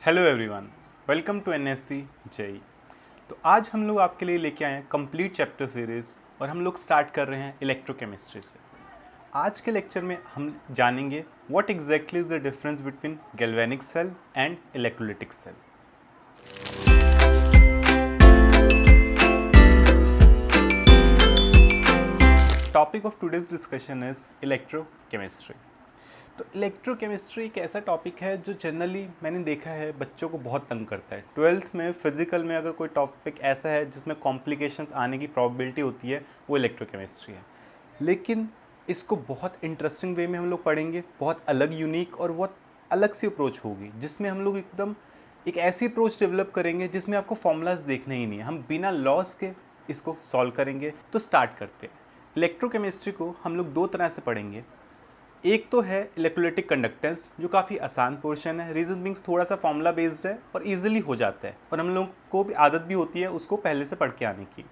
Hello everyone, welcome to NSC JE. तो आज हम लोग आपके लिए लेके आए हैं कंप्लीट चैप्टर सीरीज़ और हम लोग स्टार्ट कर रहे हैं इलेक्ट्रोकेमिस्ट्री से। आज के लेक्चर में हम जानेंगे what exactly is the difference between galvanic cell and electrolytic cell. Topic of today's discussion is electrochemistry. तो इलेक्ट्रोकेमिस्ट्री एक ऐसा टॉपिक है जो जनरली मैंने देखा है बच्चों को बहुत तंग करता है। 12th में फिजिकल में अगर कोई टॉपिक ऐसा है जिसमें कॉम्प्लिकेशंस आने की प्रोबेबिलिटी होती है वो इलेक्ट्रोकेमिस्ट्री है। लेकिन इसको बहुत इंटरेस्टिंग वे में हम लोग पढ़ेंगे, बहुत अलग यूनिक और बहुत अलग सी अप्रोच होगी जिसमें हम लोग एकदम एक ऐसी अप्रोच डेवलप करेंगे जिसमें आपको फॉर्मूलाज देखने ही नहीं है, हम बिना लॉस के इसको सॉल्व करेंगे। तो स्टार्ट करते हैं। इलेक्ट्रोकेमिस्ट्री को हम लोग दो तरह से पढ़ेंगे। एक तो है इलेक्ट्रोलिटिक कंडक्टेंस जो काफ़ी आसान पोर्शन है, रीजन बिंग थोड़ा सा फॉर्मूला बेस्ड है और इजीली हो जाता है और हम लोग को भी आदत भी होती है उसको पहले से पढ़ के आने की।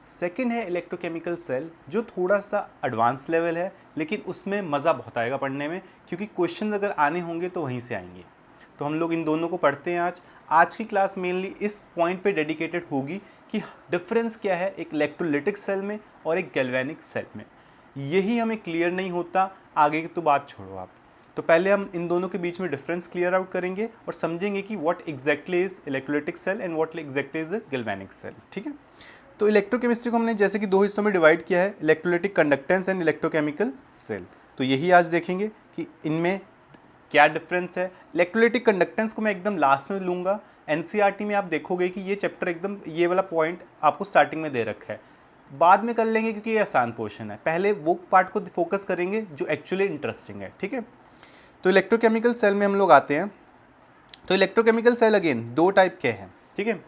सेकंड है इलेक्ट्रोकेमिकल सेल जो थोड़ा सा एडवांस लेवल है, लेकिन उसमें मज़ा बहुत आएगा पढ़ने में क्योंकि क्वेश्चन अगर आने होंगे तो वहीं से आएंगे। तो हम लोग इन दोनों को पढ़ते हैं आज की क्लास मेनली इस पॉइंट पे डेडिकेटेड होगी कि डिफरेंस क्या है एक इलेक्ट्रोलिटिक सेल में और एक गैल्वेनिक सेल में। यही हमें क्लियर नहीं होता, आगे की तो बात छोड़ो आप। तो पहले हम इन दोनों के बीच में डिफरेंस क्लियर आउट करेंगे और समझेंगे कि what exactly is electrolytic cell and what exactly is galvanic cell. ठीक है। तो इलेक्ट्रोकेमिस्ट्री को हमने जैसे कि दो हिस्सों में डिवाइड किया है, electrolytic conductance and electrochemical cell. तो यही आज देखेंगे कि इनमें क्या डिफरेंस है। इलेक्ट्रोलिटिक कंडक्टेंस को मैं एकदम लास्ट में लूँगा। एनसीईआरटी में आप देखोगे कि ये चैप्टर एकदम ये वाला पॉइंट आपको स्टार्टिंग में दे रखा है, बाद में कर लेंगे क्योंकि ये आसान पोर्शन है। पहले वो पार्ट को फोकस करेंगे जो एक्चुअली इंटरेस्टिंग है। ठीक है। तो इलेक्ट्रोकेमिकल सेल में हम लोग आते हैं। तो इलेक्ट्रोकेमिकल सेल अगेन दो टाइप के हैं। ठीक है।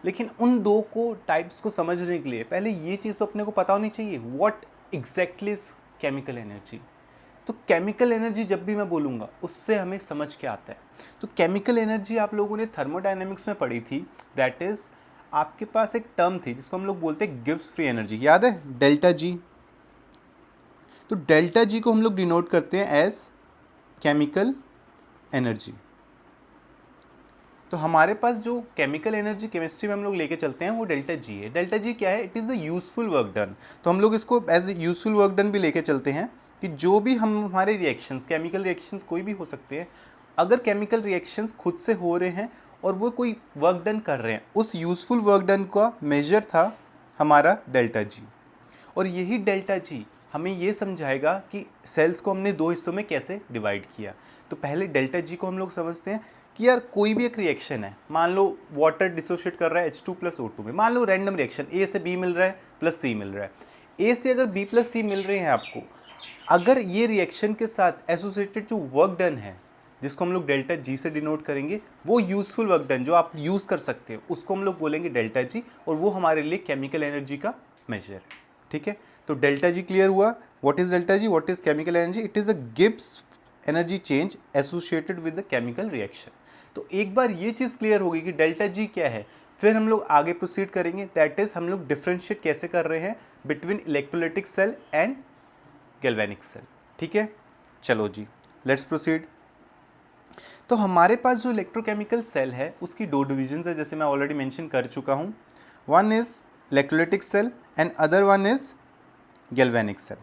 लेकिन उन दो को टाइप्स को समझने के लिए पहले ये चीज़ तो अपने को पता होनी चाहिए, what exactly is chemical energy. तो केमिकल एनर्जी जब भी मैं बोलूँगा उससे हमें समझ के आता है। तो केमिकल एनर्जी आप लोगों ने थर्मोडायनेमिक्स में पढ़ी थी, दैट इज़ आपके पास एक टर्म थी जिसको हम लोग बोलते हैं गिब्स फ्री एनर्जी, याद है, डेल्टा जी। तो डेल्टा जी को हम लोग डिनोट करते हैं एज केमिकल एनर्जी। तो हमारे पास जो केमिकल एनर्जी केमिस्ट्री में हम लोग लेके चलते हैं वो डेल्टा जी है। डेल्टा जी क्या है? It is the useful work done. तो हम लोग इसको एज यूजफुल वर्क डन भी लेके चलते हैं कि जो भी हम हमारे रिएक्शंस, केमिकल रिएक्शंस कोई भी हो सकते हैं, अगर केमिकल रिएक्शंस खुद से हो रहे हैं और वो कोई वर्क डन कर रहे हैं, उस यूजफुल वर्क डन का मेजर था हमारा डेल्टा जी। और यही डेल्टा जी हमें ये समझाएगा कि सेल्स को हमने दो हिस्सों में कैसे डिवाइड किया। तो पहले डेल्टा जी को हम लोग समझते हैं कि यार कोई भी एक रिएक्शन है, मान लो वाटर डिसोशिएट कर रहा है H2 + O2 में, मान लो रैंडम रिएक्शन A से B मिल रहा है प्लस C मिल रहा है। A से अगर B + C मिल रहे हैं आपको, अगर ये रिएक्शन के साथ एसोसिएटेड जो वर्क डन है जिसको हम लोग डेल्टा जी से डिनोट करेंगे, वो यूजफुल वर्क डन जो आप यूज़ कर सकते हो उसको हम लोग बोलेंगे डेल्टा जी, और वो हमारे लिए केमिकल एनर्जी का मेजर है। ठीक है। तो डेल्टा जी क्लियर हुआ। What is delta G, what is chemical energy? It is a Gibbs energy change associated with the chemical reaction. तो एक बार ये चीज़ क्लियर होगी कि डेल्टा जी क्या है, फिर हम लोग आगे प्रोसीड करेंगे, दैट इज़ हम लोग डिफ्रेंशिएट कैसे कर रहे हैं between electrolytic cell and galvanic cell. ठीक है। चलो जी, लेट्स प्रोसीड। तो हमारे पास जो इलेक्ट्रोकेमिकल सेल है उसकी दो डिविजन्स है, जैसे मैं ऑलरेडी मेंशन कर चुका हूँ। One is electrolytic cell and other one is galvanic cell.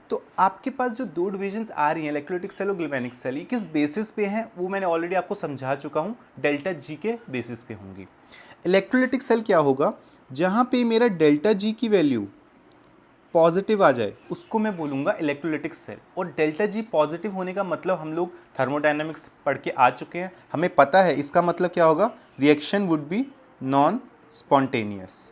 तो आपके पास जो दो डिविजन्स आ रही हैं, इलेक्ट्रोलिटिक सेल और गैल्वेनिक सेल, ये किस बेसिस पे हैं वो मैंने ऑलरेडी आपको समझा चुका हूँ, डेल्टा जी के बेसिस पे होंगी। इलेक्ट्रोलिटिक सेल क्या होगा? जहाँ पे मेरा डेल्टा जी की वैल्यू पॉजिटिव आ जाए उसको मैं बोलूँगा इलेक्ट्रोलिटिक सेल। और डेल्टा जी पॉजिटिव होने का मतलब हम लोग थर्मोडायनामिक्स पढ़ के आ चुके हैं, हमें पता है इसका मतलब क्या होगा, reaction would B non spontaneous.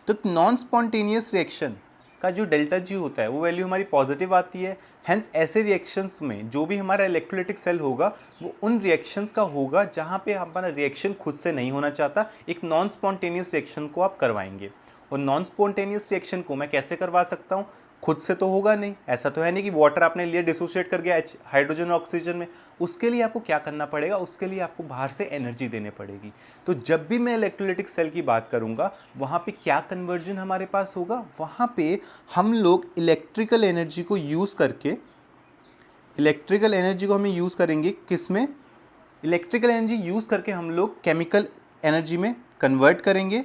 तो नॉन स्पॉन्टेनियस रिएक्शन का जो डेल्टा जी होता है वो वैल्यू हमारी पॉजिटिव आती है। हेंस ऐसे रिएक्शंस में जो भी हमारा इलेक्ट्रोलिटिक सेल होगा वो उन रिएक्शंस का होगा जहाँ पे हमारा रिएक्शन खुद से नहीं होना चाहता, एक नॉन स्पॉन्टेनियस रिएक्शन को आप करवाएंगे। और नॉन स्पॉन्टेनियस रिएक्शन को मैं कैसे करवा सकता हूँ? खुद से तो होगा नहीं, ऐसा तो है नहीं कि वाटर आपने लिया डिसोसिएट कर गया हाइड्रोजन और ऑक्सीजन में। उसके लिए आपको क्या करना पड़ेगा? उसके लिए आपको बाहर से एनर्जी देने पड़ेगी। तो जब भी मैं इलेक्ट्रोलिटिक सेल की बात करूँगा वहाँ पे क्या कन्वर्जन हमारे पास होगा? वहाँ पे हम लोग इलेक्ट्रिकल एनर्जी को यूज़ करेंगे किस में? इलेक्ट्रिकल एनर्जी यूज़ करके हम लोग केमिकल एनर्जी में कन्वर्ट करेंगे,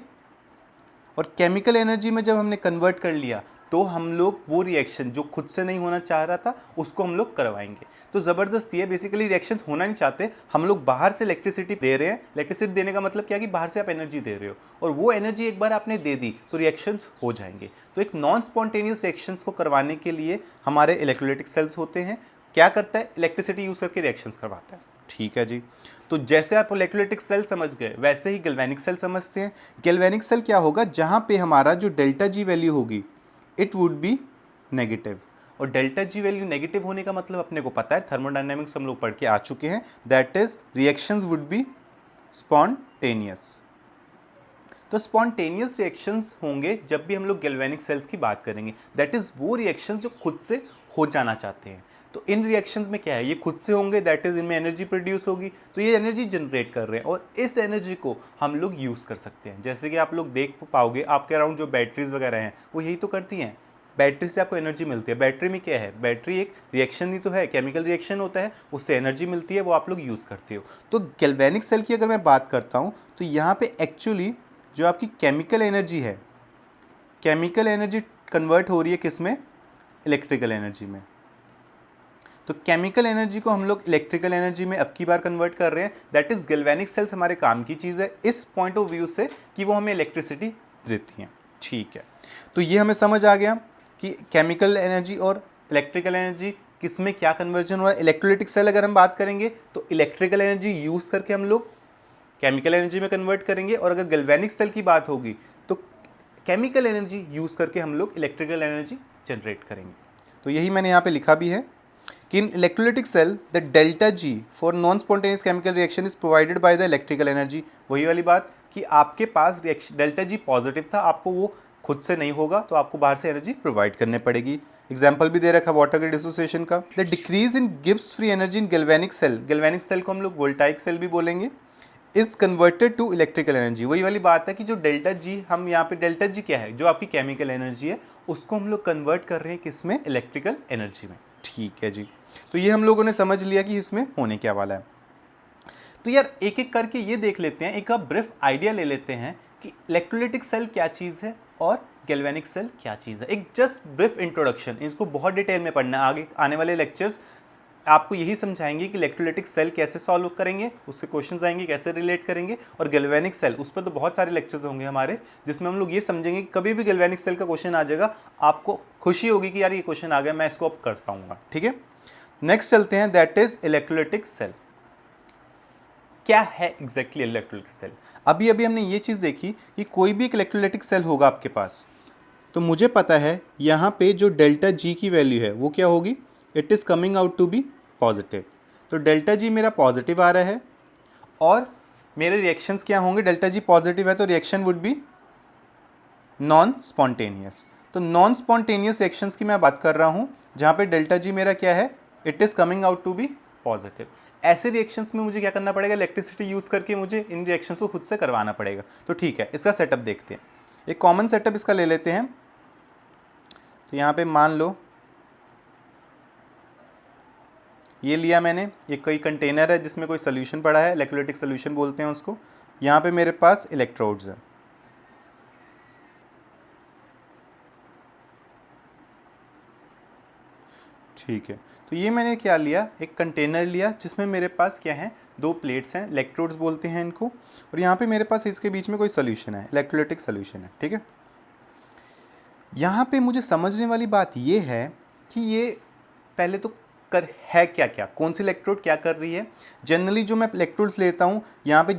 और केमिकल एनर्जी में जब हमने कन्वर्ट कर लिया तो हम लोग वो रिएक्शन जो खुद से नहीं होना चाह रहा था उसको हम लोग करवाएंगे। तो ज़बरदस्ती है, बेसिकली रिएक्शंस होना नहीं चाहते, हम लोग बाहर से इलेक्ट्रिसिटी दे रहे हैं। इलेक्ट्रिसिटी देने का मतलब क्या कि बाहर से आप एनर्जी दे रहे हो, और वो एनर्जी एक बार आपने दे दी तो रिएक्शंस हो जाएंगे। तो एक नॉन स्पॉन्टेनियस रिएक्शंस को करवाने के लिए हमारे इलेक्ट्रोलाइटिक सेल्स होते हैं। क्या करता है? इलेक्ट्रिसिटी यूज़ करके रिएक्शंस करवाता है। ठीक है जी। तो जैसे आप इलेक्ट्रोलाइटिक सेल समझ गए, वैसे ही गैल्वेनिक सेल समझते हैं। गैल्वेनिक सेल क्या होगा? जहाँ पे हमारा जो डेल्टा जी वैल्यू होगी इट वुड बी नेगेटिव, और डेल्टा जी वैल्यू नेगेटिव होने का मतलब अपने को पता है, थर्मोडायनेमिक्स हम लोग पढ़ के आ चुके हैं, that is reactions would be spontaneous. तो स्पॉन्टेनियस रिएक्शंस होंगे जब भी हम लोग गैल्वेनिक सेल्स की बात करेंगे, दैट इज वो रिएक्शंस जो खुद से हो जाना चाहते हैं। तो इन रिएक्शंस में क्या है? ये खुद से होंगे, दैट इज इनमें एनर्जी प्रोड्यूस होगी, तो ये एनर्जी जनरेट कर रहे हैं, और इस एनर्जी को हम लोग यूज़ कर सकते हैं। जैसे कि आप लोग देख पाओगे आपके अराउंड जो बैटरीज वगैरह हैं वो यही तो करती हैं। बैटरी से आपको एनर्जी मिलती है। बैटरी में क्या है? बैटरी एक रिएक्शन ही तो है, केमिकल रिएक्शन होता है, उससे एनर्जी मिलती है, वो आप लोग यूज़ करते हो। तो गैल्वेनिक सेल की अगर मैं बात करता हूँ तो यहाँ पे एक्चुअली जो आपकी केमिकल एनर्जी है, केमिकल एनर्जी कन्वर्ट हो रही है किस में? इलेक्ट्रिकल एनर्जी में। तो केमिकल एनर्जी को हम लोग इलेक्ट्रिकल एनर्जी में अब की बार कन्वर्ट कर रहे हैं। दैट इज गैल्वेनिक सेल्स हमारे काम की चीज़ है इस पॉइंट ऑफ व्यू से कि वो हमें इलेक्ट्रिसिटी देती हैं। ठीक है, तो ये हमें समझ आ गया कि केमिकल एनर्जी और इलेक्ट्रिकल एनर्जी किस में क्या कन्वर्जन हो रहा है। इलेक्ट्रोलाइटिक सेल अगर हम बात करेंगे तो इलेक्ट्रिकल एनर्जी यूज़ करके हम लोग केमिकल एनर्जी में कन्वर्ट करेंगे, और अगर गैल्वेनिक सेल की बात होगी तो केमिकल एनर्जी यूज़ करके हम लोग इलेक्ट्रिकल एनर्जी जनरेट करेंगे। तो यही मैंने यहाँ पे लिखा भी है कि in electrolytic cell the delta G for non spontaneous chemical reaction is provided by the electrical energy. वही वाली बात कि आपके पास रिएक्शन डेल्टा जी पॉजिटिव था, आपको वो खुद से नहीं होगा तो आपको बाहर से एनर्जी प्रोवाइड करने पड़ेगी। एग्जाम्पल भी दे रखा है वाटर के डिसोसिएशन का। The decrease in Gibbs free energy in galvanic cell, galvanic cell को हम लोग वोल्टाइक सेल भी बोलेंगे, is converted to electrical energy. वही वाली बात है कि जो डेल्टा जी, हम यहाँ पे डेल्टा जी क्या है? जो आपकी केमिकल एनर्जी है उसको हम लोग कन्वर्ट कर रहे हैं किस में? इलेक्ट्रिकल एनर्जी में। ठीक है जी, तो ये हम लोगों ने समझ लिया कि इसमें होने क्या वाला है। तो यार एक एक करके ये देख लेते हैं, एक आप ब्रीफ आइडिया ले लेते हैं कि इलेक्ट्रोलाइटिक सेल क्या चीज़ है और गैल्वेनिक सेल क्या चीज़ है। एक जस्ट ब्रीफ इंट्रोडक्शन, इसको बहुत डिटेल में पढ़ना है। आगे आने वाले लेक्चर्स आपको यही समझाएंगे कि इलेक्ट्रोलाइटिक सेल कैसे सॉल्व करेंगे, उससे क्वेश्चंस आएंगे कैसे रिलेट करेंगे, और गैल्वेनिक सेल उस पर तो बहुत सारे लेक्चर्स होंगे हमारे, जिसमें हम लोग ये समझेंगे कि कभी भी गैल्वेनिक सेल का क्वेश्चन आ जाएगा आपको खुशी होगी कि यार ये क्वेश्चन आ गया, मैं इसको अब कर पाऊंगा। ठीक है, नेक्स्ट चलते हैं, दैट इज इलेक्ट्रोलाइटिक सेल। क्या है एग्जैक्टली इलेक्ट्रोलाइटिक सेल? अभी अभी हमने ये चीज़ देखी कि कोई भी एक इलेक्ट्रोलाइटिक सेल होगा आपके पास, तो मुझे पता है यहाँ पे जो डेल्टा जी की वैल्यू है वो क्या होगी? It is coming out to be positive. तो डेल्टा जी मेरा पॉजिटिव आ रहा है, और मेरे रिएक्शंस क्या होंगे? डेल्टा जी पॉजिटिव है तो reaction would B non spontaneous. तो नॉन स्पॉन्टेनियस रिएक्शंस की मैं बात कर रहा हूँ जहाँ पे डेल्टा जी मेरा क्या है? It is coming out to be positive. ऐसे रिएक्शंस में मुझे क्या करना पड़ेगा? इलेक्ट्रिसिटी यूज़ करके मुझे इन रिएक्शंस को खुद से करवाना पड़ेगा। तो ठीक है, इसका सेटअप देखते हैं। एक कॉमन सेटअप इसका ले लेते हैं। तो यहाँ पे मान लो ये लिया मैंने, ये कोई कंटेनर है जिसमें कोई सोल्यूशन पड़ा है, इलेक्ट्रोलाइटिक सोल्यूशन बोलते हैं उसको। यहाँ पे मेरे पास इलेक्ट्रोड्स हैं। ठीक है, तो ये मैंने क्या लिया? एक कंटेनर लिया जिसमें मेरे पास क्या है? दो प्लेट्स हैं, इलेक्ट्रोड्स बोलते हैं इनको, और यहाँ पे मेरे पास इसके बीच में कोई सोल्यूशन है, इलेक्ट्रोलाइटिक सोल्यूशन है। ठीक है, यहाँ पे मुझे समझने वाली बात ये है कि ये पहले तो कर है क्या क्या, कौन सी इलेक्ट्रोड क्या कर रही है। जनरली जो मैं इलेक्ट्रोड्स लेता हूँ, यहाँ पे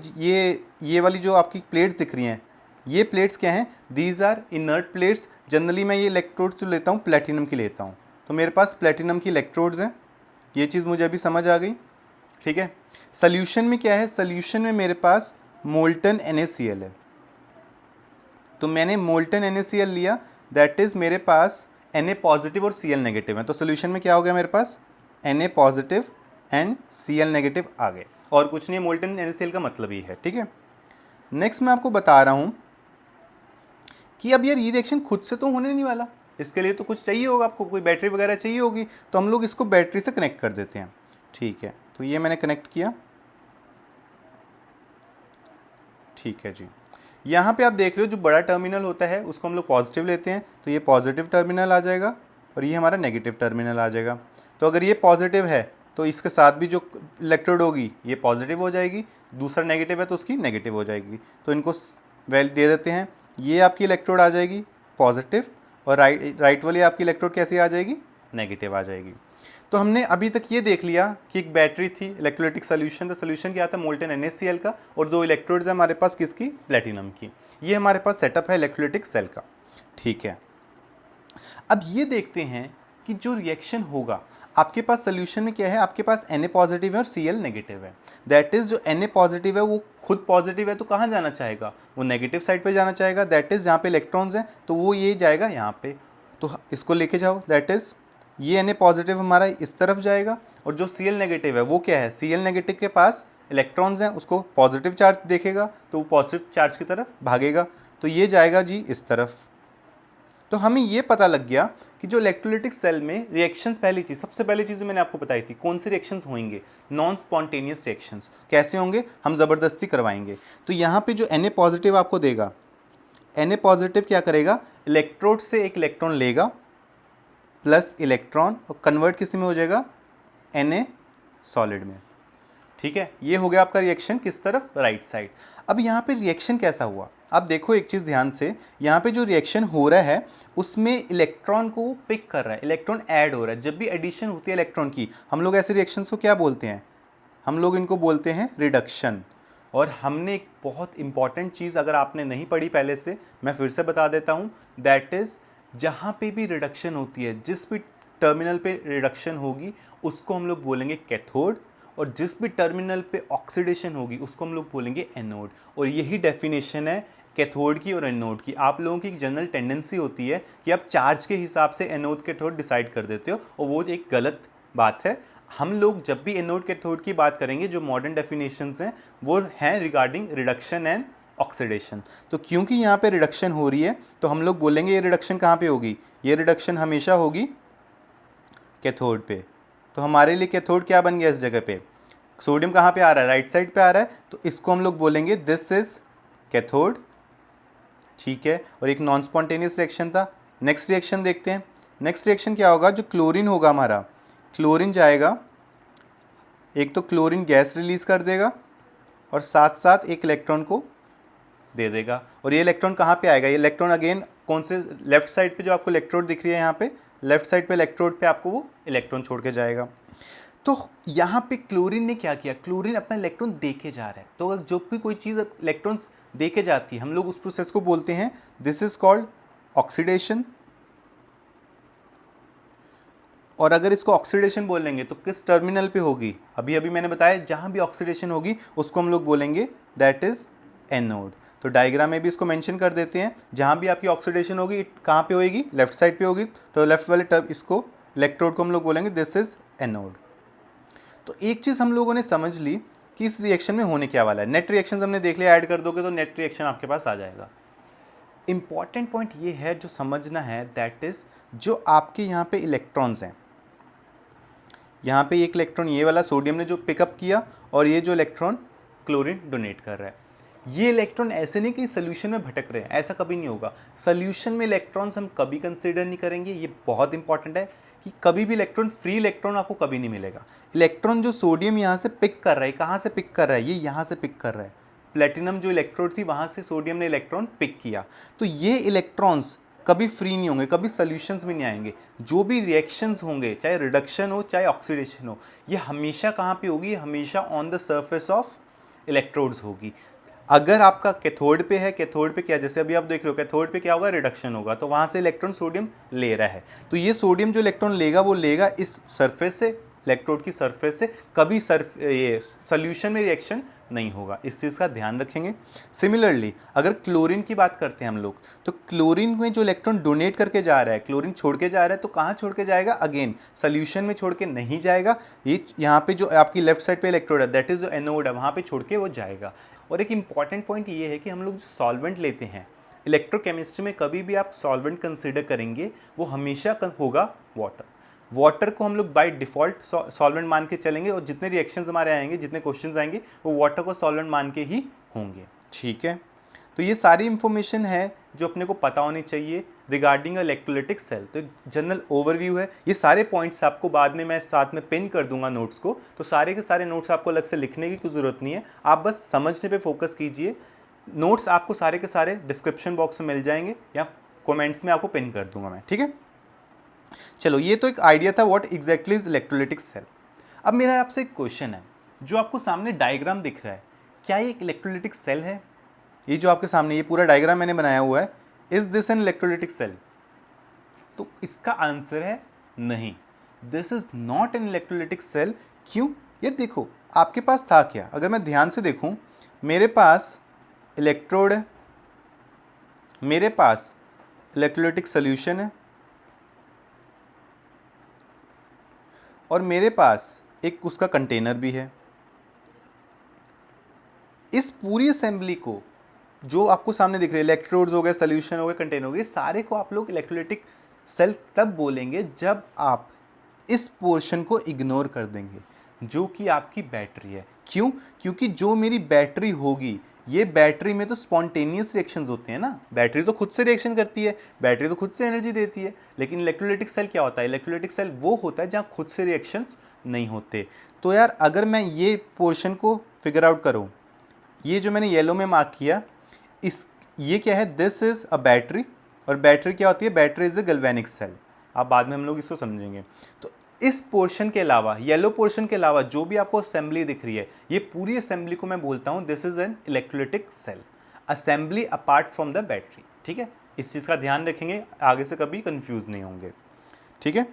ये वाली जो आपकी प्लेट्स दिख रही हैं, ये प्लेट्स क्या हैं? These are inert plates. Generally मैं ये इलेक्ट्रोड्स जो लेता हूँ प्लेटिनम की लेता हूँ, तो मेरे पास प्लेटिनम की इलेक्ट्रोड्स हैं। ये चीज़ मुझे अभी समझ आ गई। ठीक है, सोल्यूशन में क्या है? सोल्यूशन में मेरे पास मोल्टन NaCl है। तो मैंने मोल्टन NaCl लिया, दैट इज़ मेरे पास Na पॉजिटिव और Cl नेगेटिव है। तो सोल्यूशन में क्या हो गया मेरे पास? Na positive and Cl negative आ गए, और कुछ नहीं, मोल्टन NaCl का मतलब ही है। ठीक है, नेक्स्ट मैं आपको बता रहा हूँ कि अब यार ये रिएक्शन खुद से तो होने नहीं वाला, इसके लिए तो कुछ चाहिए होगा, आपको कोई बैटरी वगैरह चाहिए होगी, तो हम लोग इसको बैटरी से कनेक्ट कर देते हैं। ठीक है, तो ये मैंने कनेक्ट किया, ठीक है जी। यहाँ पे आप देख रहे हो जो बड़ा टर्मिनल होता है उसको हम लोग पॉजिटिव लेते हैं, तो ये पॉजिटिव टर्मिनल आ जाएगा और ये हमारा नेगेटिव टर्मिनल आ जाएगा। तो अगर ये पॉजिटिव है तो इसके साथ भी जो इलेक्ट्रोड होगी ये पॉजिटिव हो जाएगी, दूसरा नेगेटिव है तो उसकी नेगेटिव हो जाएगी। तो इनको वैल्यू दे देते हैं, ये आपकी इलेक्ट्रोड आ जाएगी पॉजिटिव और राइट वाली आपकी इलेक्ट्रोड कैसी आ जाएगी, नेगेटिव आ जाएगी। तो हमने अभी तक ये देख लिया कि एक बैटरी थी, इलेक्ट्रोलाइटिक सोल्यूशन था, सोल्यूशन क्या था मोल्टेन NaCl का, और दो इलेक्ट्रोड्स हैं हमारे पास किसकी, प्लेटिनम की। ये हमारे पास सेटअप है इलेक्ट्रोलाइटिक सेल का, ठीक है। अब ये देखते हैं कि जो रिएक्शन होगा आपके पास सोल्यूशन में क्या है, आपके पास Na पॉजिटिव है और Cl नेगेटिव है। दैट इज़ जो Na पॉजिटिव है वो खुद पॉजिटिव है तो कहाँ जाना चाहेगा, वो नेगेटिव साइड पे जाना चाहेगा। दैट इज़ जहाँ पे इलेक्ट्रॉन्स हैं तो वो ये जाएगा यहाँ पे, तो इसको लेके जाओ। दैट इज़ ये Na पॉजिटिव हमारा इस तरफ जाएगा और जो Cl नेगेटिव है वो क्या है, Cl नेगेटिव के पास इलेक्ट्रॉन्स हैं, उसको पॉजिटिव चार्ज देखेगा तो वो पॉजिटिव चार्ज की तरफ भागेगा, तो ये जाएगा जी इस तरफ। तो हमें ये पता लग गया कि जो इलेक्ट्रोलाइटिक सेल में रिएक्शंस, पहली चीज़ सबसे पहली चीज़ मैंने आपको बताई थी कौन सी रिएक्शंस होंगे, नॉन स्पॉन्टेनियस रिएक्शंस। कैसे होंगे, हम ज़बरदस्ती करवाएंगे। तो यहाँ पे जो Na पॉजिटिव आपको देगा, Na पॉजिटिव क्या करेगा, इलेक्ट्रोड से एक इलेक्ट्रॉन लेगा प्लस इलेक्ट्रॉन और कन्वर्ट किस में हो जाएगा, Na सॉलिड में, ठीक है। ये हो गया आपका रिएक्शन किस तरफ, राइट साइड। अब यहाँ पे रिएक्शन कैसा हुआ, आप देखो एक चीज़ ध्यान से, यहाँ पे जो रिएक्शन हो रहा है उसमें इलेक्ट्रॉन को पिक कर रहा है, इलेक्ट्रॉन ऐड हो रहा है। जब भी एडिशन होती है इलेक्ट्रॉन की, हम लोग ऐसे रिएक्शंस को क्या बोलते हैं, हम लोग इनको बोलते हैं रिडक्शन। और हमने एक बहुत इंपॉर्टेंट चीज़ अगर आपने नहीं पढ़ी पहले से, मैं फिर से बता देता हूँ, दैट इज़ जहाँ पे भी रिडक्शन होती है, जिस भी टर्मिनल पे रिडक्शन होगी उसको हम लोग बोलेंगे कैथोड, और जिस भी टर्मिनल पे ऑक्सीडेशन होगी उसको हम लोग बोलेंगे एनोड। और यही डेफिनेशन है कैथोड की और एनोड की। आप लोगों की एक जनरल टेंडेंसी होती है कि आप चार्ज के हिसाब से एनोड कैथोड डिसाइड कर देते हो, और वो एक गलत बात है। हम लोग जब भी एनोड कैथोड की बात करेंगे, जो मॉडर्न डेफिनेशंस हैं वो हैं रिगार्डिंग रिडक्शन एंड ऑक्सीडेशन। तो क्योंकि यहाँ पे रिडक्शन हो रही है तो हम लोग बोलेंगे ये रिडक्शन कहाँ पे होगी, ये रिडक्शन हमेशा होगी कैथोड पे। तो हमारे लिए कैथोड क्या बन गया इस जगह पे, सोडियम कहाँ पे आ रहा है, राइट साइड पे आ रहा है, तो इसको हम लोग बोलेंगे दिस इज कैथोड, ठीक है। और एक नॉन स्पॉन्टेनियस रिएक्शन था। नेक्स्ट रिएक्शन देखते हैं, नेक्स्ट रिएक्शन क्या होगा, जो क्लोरीन होगा हमारा, क्लोरीन जाएगा, एक तो क्लोरीन गैस रिलीज कर देगा और साथ साथ एक इलेक्ट्रॉन को दे देगा। और ये इलेक्ट्रॉन कहाँ पे आएगा, ये इलेक्ट्रॉन अगेन कौन से, लेफ्ट साइड पे जो आपको इलेक्ट्रोड दिख रही है यहाँ पे, लेफ्ट साइड पे इलेक्ट्रोड पे आपको वो इलेक्ट्रॉन छोड़ के जाएगा। तो यहाँ पे क्लोरीन ने क्या किया, क्लोरीन अपना इलेक्ट्रॉन देके जा रहा है। तो अगर जो भी कोई चीज़ इलेक्ट्रॉन्स देके जाती है, हम लोग उस प्रोसेस को बोलते हैं, दिस इज कॉल्ड ऑक्सीडेशन। और अगर इसको ऑक्सीडेशन बोलेंगे तो किस टर्मिनल पे होगी, अभी अभी मैंने बताया जहाँ भी ऑक्सीडेशन होगी उसको हम लोग बोलेंगे दैट इज एनोड। तो डायग्राम में भी इसको मेंशन कर देते हैं, जहाँ भी आपकी ऑक्सीडेशन होगी कहाँ पे होगी, लेफ्ट साइड पे होगी, तो लेफ्ट वाले टर्म इसको इलेक्ट्रोड को हम लोग बोलेंगे दिस इज एनोड। तो एक चीज़ हम लोगों ने समझ ली कि इस रिएक्शन में होने क्या वाला है। नेट रिएक्शन हमने देख लिया, ऐड कर दोगे तो नेट रिएक्शन आपके पास आ जाएगा। इंपॉर्टेंट पॉइंट ये है जो समझना है, दैट इज जो आपके यहाँ पे इलेक्ट्रॉन्स हैं, यहाँ पे एक इलेक्ट्रॉन ये वाला सोडियम ने जो पिकअप किया और ये जो इलेक्ट्रॉन क्लोरीन डोनेट कर रहा है, ये इलेक्ट्रॉन ऐसे नहीं कि सोल्यूशन में भटक रहे हैं, ऐसा कभी नहीं होगा। सोल्यूशन में इलेक्ट्रॉन्स हम कभी कंसीडर नहीं करेंगे, ये बहुत इंपॉर्टेंट है कि कभी भी इलेक्ट्रॉन, फ्री इलेक्ट्रॉन आपको कभी नहीं मिलेगा। इलेक्ट्रॉन जो सोडियम यहाँ से पिक कर रहा है, कहाँ से पिक कर रहा है, ये यहाँ से पिक कर रहा है, प्लेटिनम जो इलेक्ट्रोड थी वहाँ से सोडियम ने इलेक्ट्रॉन पिक किया। तो ये इलेक्ट्रॉन्स कभी फ्री नहीं होंगे, कभी सॉल्यूशंस में नहीं आएंगे। जो भी रिएक्शंस होंगे, चाहे रिडक्शन हो चाहे ऑक्सीडेशन हो, ये हमेशा कहाँ पे होगी, हमेशा on the surface of electrodes होगी। अगर आपका कैथोड पे है, कैथोड पे क्या, जैसे अभी आप देख रहे हो कैथोड पे क्या होगा, रिडक्शन होगा, तो वहाँ से इलेक्ट्रॉन सोडियम ले रहा है, तो ये सोडियम जो इलेक्ट्रॉन लेगा वो लेगा इस सरफेस से, इलेक्ट्रोड की सरफेस से, कभी ये सोल्यूशन में रिएक्शन नहीं होगा। इस चीज़ का ध्यान रखेंगे। सिमिलरली अगर क्लोरीन की बात करते हैं हम लोग, तो क्लोरीन में जो इलेक्ट्रॉन डोनेट करके जा रहा है, क्लोरीन छोड़ के जा रहा है, तो कहाँ छोड़ के जाएगा, अगेन सोल्यूशन में छोड़ के नहीं जाएगा, ये यहाँ पे जो आपकी लेफ्ट साइड पे इलेक्ट्रोड है, दैट इज जो एनोड है, वहाँ पे छोड़ के वो जाएगा। और एक इंपॉर्टेंट पॉइंट ये है कि हम लोग जो सॉल्वेंट लेते हैं इलेक्ट्रोकेमिस्ट्री में, कभी भी आप सॉल्वेंट कंसिडर करेंगे वो हमेशा होगा वाटर। वाटर को हम लोग बाय डिफ़ॉल्ट सॉल्वेंट मान के चलेंगे, और जितने रिएक्शंस हमारे आएंगे, जितने क्वेश्चंस आएंगे, वो वाटर को सॉल्वेंट मान के ही होंगे। ठीक है, तो ये सारी इंफॉर्मेशन है जो अपने को पता होनी चाहिए रिगार्डिंग इलेक्ट्रोलाइटिक सेल। तो एक जनरल ओवरव्यू है, ये सारे पॉइंट्स आपको बाद में मैं साथ में पिन कर दूंगा नोट्स को, तो सारे के सारे नोट्स आपको अलग से लिखने की कोई ज़रूरत नहीं है, आप बस समझने पे फोकस कीजिए। नोट्स आपको सारे के सारे डिस्क्रिप्शन बॉक्स में मिल जाएंगे या कमेंट्स में आपको पिन कर दूंगा मैं, ठीक है। चलो, ये तो एक आइडिया था what exactly is electrolytic cell. अब मेरा आपसे एक क्वेश्चन है, जो आपको सामने डायग्राम दिख रहा है, क्या ये एक इलेक्ट्रोलाइटिक सेल है? ये जो आपके सामने ये पूरा डायग्राम मैंने बनाया हुआ है, is this an electrolytic cell? तो इसका आंसर है नहीं, this is not an electrolytic cell. क्यों? ये देखो आपके पास था क्या, अगर मैं ध्यान से देखूं, मेरे पास इलेक्ट्रोड है, मेरे पास इलेक्ट्रोलाइटिक सोल्यूशन है, और मेरे पास एक उसका कंटेनर भी है। इस पूरी असेंबली को जो आपको सामने दिख रहे हैं, इलेक्ट्रोड्स हो गए, सोल्यूशन हो गए, कंटेनर हो गए, सारे को आप लोग इलेक्ट्रोलाइटिक सेल तब बोलेंगे जब आप इस पोर्शन को इग्नोर कर देंगे जो कि आपकी बैटरी है। क्यों? क्योंकि जो मेरी बैटरी होगी, ये बैटरी में तो स्पॉन्टेनियस रिएक्शंस होते हैं ना, बैटरी तो खुद से रिएक्शन करती है, बैटरी तो खुद से एनर्जी देती है। लेकिन इलेक्ट्रोलाइटिक सेल क्या होता है? इलेक्ट्रोलाइटिक सेल वो होता है जहाँ खुद से रिएक्शंस नहीं होते। तो यार अगर मैं ये पोर्शन को फिगर आउट करूँ, ये जो मैंने येलो में मार्क किया, ये क्या है? दिस इज़ अ बैटरी, और बैटरी क्या होती है? Battery is a galvanic cell. आप बाद में हम लोग इसको समझेंगे। तो इस पोर्शन के अलावा, येलो पोर्शन के अलावा जो भी आपको असेंबली दिख रही है, ये पूरी असेंबली को मैं बोलता हूँ this is an electrolytic cell, assembly apart from the battery. ठीक है, इस चीज़ का ध्यान रखेंगे, आगे से कभी कंफ्यूज नहीं होंगे। ठीक है,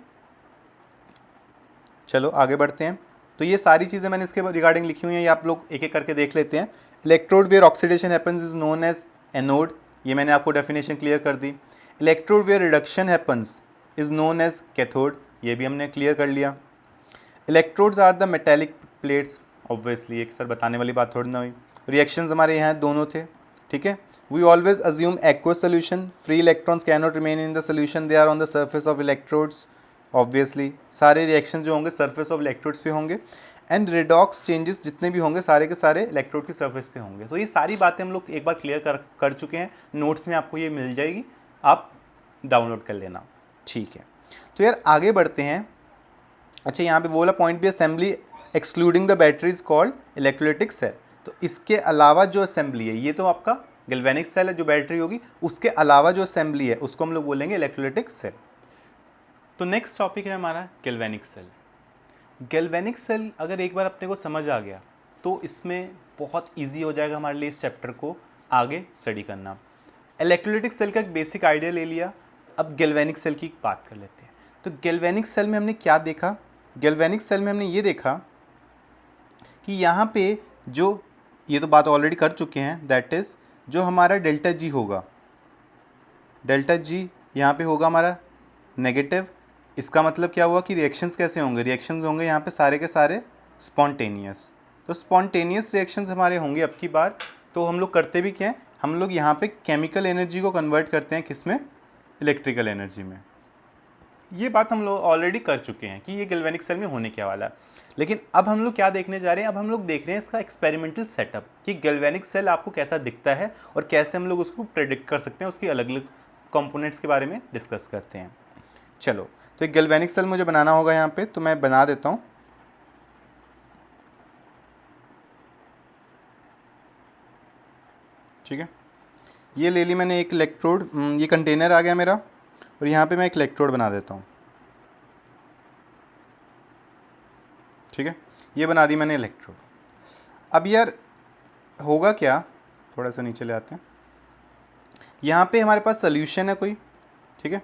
चलो आगे बढ़ते हैं। तो ये सारी चीज़ें मैंने इसके रिगार्डिंग लिखी हुई हैं, ये आप लोग एक एक करके देख लेते हैं। Electrode where oxidation happens is known as anode, ये मैंने आपको डेफिनेशन क्लियर कर दी। Electrode where reduction happens is known as cathode, ये भी हमने क्लियर कर लिया। Electrodes are the metallic plates, obviously एक सर बताने वाली बात थोड़ी ना हुई। रिएक्शंस हमारे यहाँ दोनों थे। ठीक है, we always assume aqueous solution, free electrons can not remain in the solution, they are on the surface of electrodes. Obviously सारे रिएक्शन जो होंगे सर्फेस ऑफ इलेक्ट्रोड्स पे होंगे, एंड रिडॉक्स चेंजेस जितने भी होंगे सारे के सारे इलेक्ट्रोड की सर्फेस पे होंगे। तो ये सारी बातें हम लोग एक बार क्लियर कर चुके हैं, नोट्स में आपको ये मिल जाएगी, आप डाउनलोड कर लेना। ठीक है, तो यार आगे बढ़ते हैं। अच्छा, यहाँ पे वो वाला पॉइंट भी, assembly excluding the battery is called electrolytic cell. तो इसके अलावा जो असेंबली है, ये तो आपका गैल्वेनिक सेल है जो बैटरी होगी, उसके अलावा जो असेंबली है उसको हम लोग बोलेंगे इलेक्ट्रोलाइटिक सेल। तो नेक्स्ट टॉपिक है हमारा गैल्वेनिक सेल। गैल्वेनिक सेल अगर एक बार अपने को समझ आ गया तो इसमें बहुत ईजी हो जाएगा हमारे लिए इस चैप्टर को आगे स्टडी करना। इलेक्ट्रोलाइटिक सेल का एक बेसिक आइडिया ले लिया, अब गैल्वेनिक सेल की बात कर लेते हैं। तो गैल्वेनिक सेल में हमने क्या देखा? गैल्वेनिक सेल में हमने ये देखा कि यहाँ पे जो, ये तो बात ऑलरेडी कर चुके हैं, दैट इज़ जो हमारा डेल्टा जी होगा, डेल्टा जी यहाँ पे होगा हमारा नेगेटिव। इसका मतलब क्या हुआ कि रिएक्शंस कैसे होंगे? रिएक्शंस होंगे यहाँ पे सारे के सारे स्पॉन्टेनियस। तो स्पॉन्टेनियस रिएक्शंस हमारे होंगे अब की बार। तो हम लोग करते भी क्या हैं, हम लोग यहाँ पे केमिकल एनर्जी को कन्वर्ट करते हैं किस में? इलेक्ट्रिकल एनर्जी में। ये बात हम लोग ऑलरेडी कर चुके हैं कि ये गैल्वेनिक सेल में होने क्या वाला है। लेकिन अब हम लोग क्या देखने जा रहे हैं? अब हम लोग देख रहे हैं इसका एक्सपेरिमेंटल सेटअप, कि गैल्वेनिक सेल आपको कैसा दिखता है और कैसे हम लोग उसको प्रेडिक्ट कर सकते हैं, उसकी अलग अलग कंपोनेंट्स के बारे में डिस्कस करते हैं। चलो, तो एक गैल्वेनिक सेल मुझे बनाना होगा यहाँ पे, तो मैं बना देता हूँ। ठीक है, ये ले ली मैंने एक इलेक्ट्रोड, ये कंटेनर आ गया मेरा, और यहाँ पे मैं एक इलेक्ट्रोड बना देता हूँ। ठीक है, ये बना दी मैंने इलेक्ट्रोड। अब यार होगा क्या, थोड़ा सा नीचे ले आते हैं। यहाँ पे हमारे पास सोल्यूशन है कोई। ठीक है,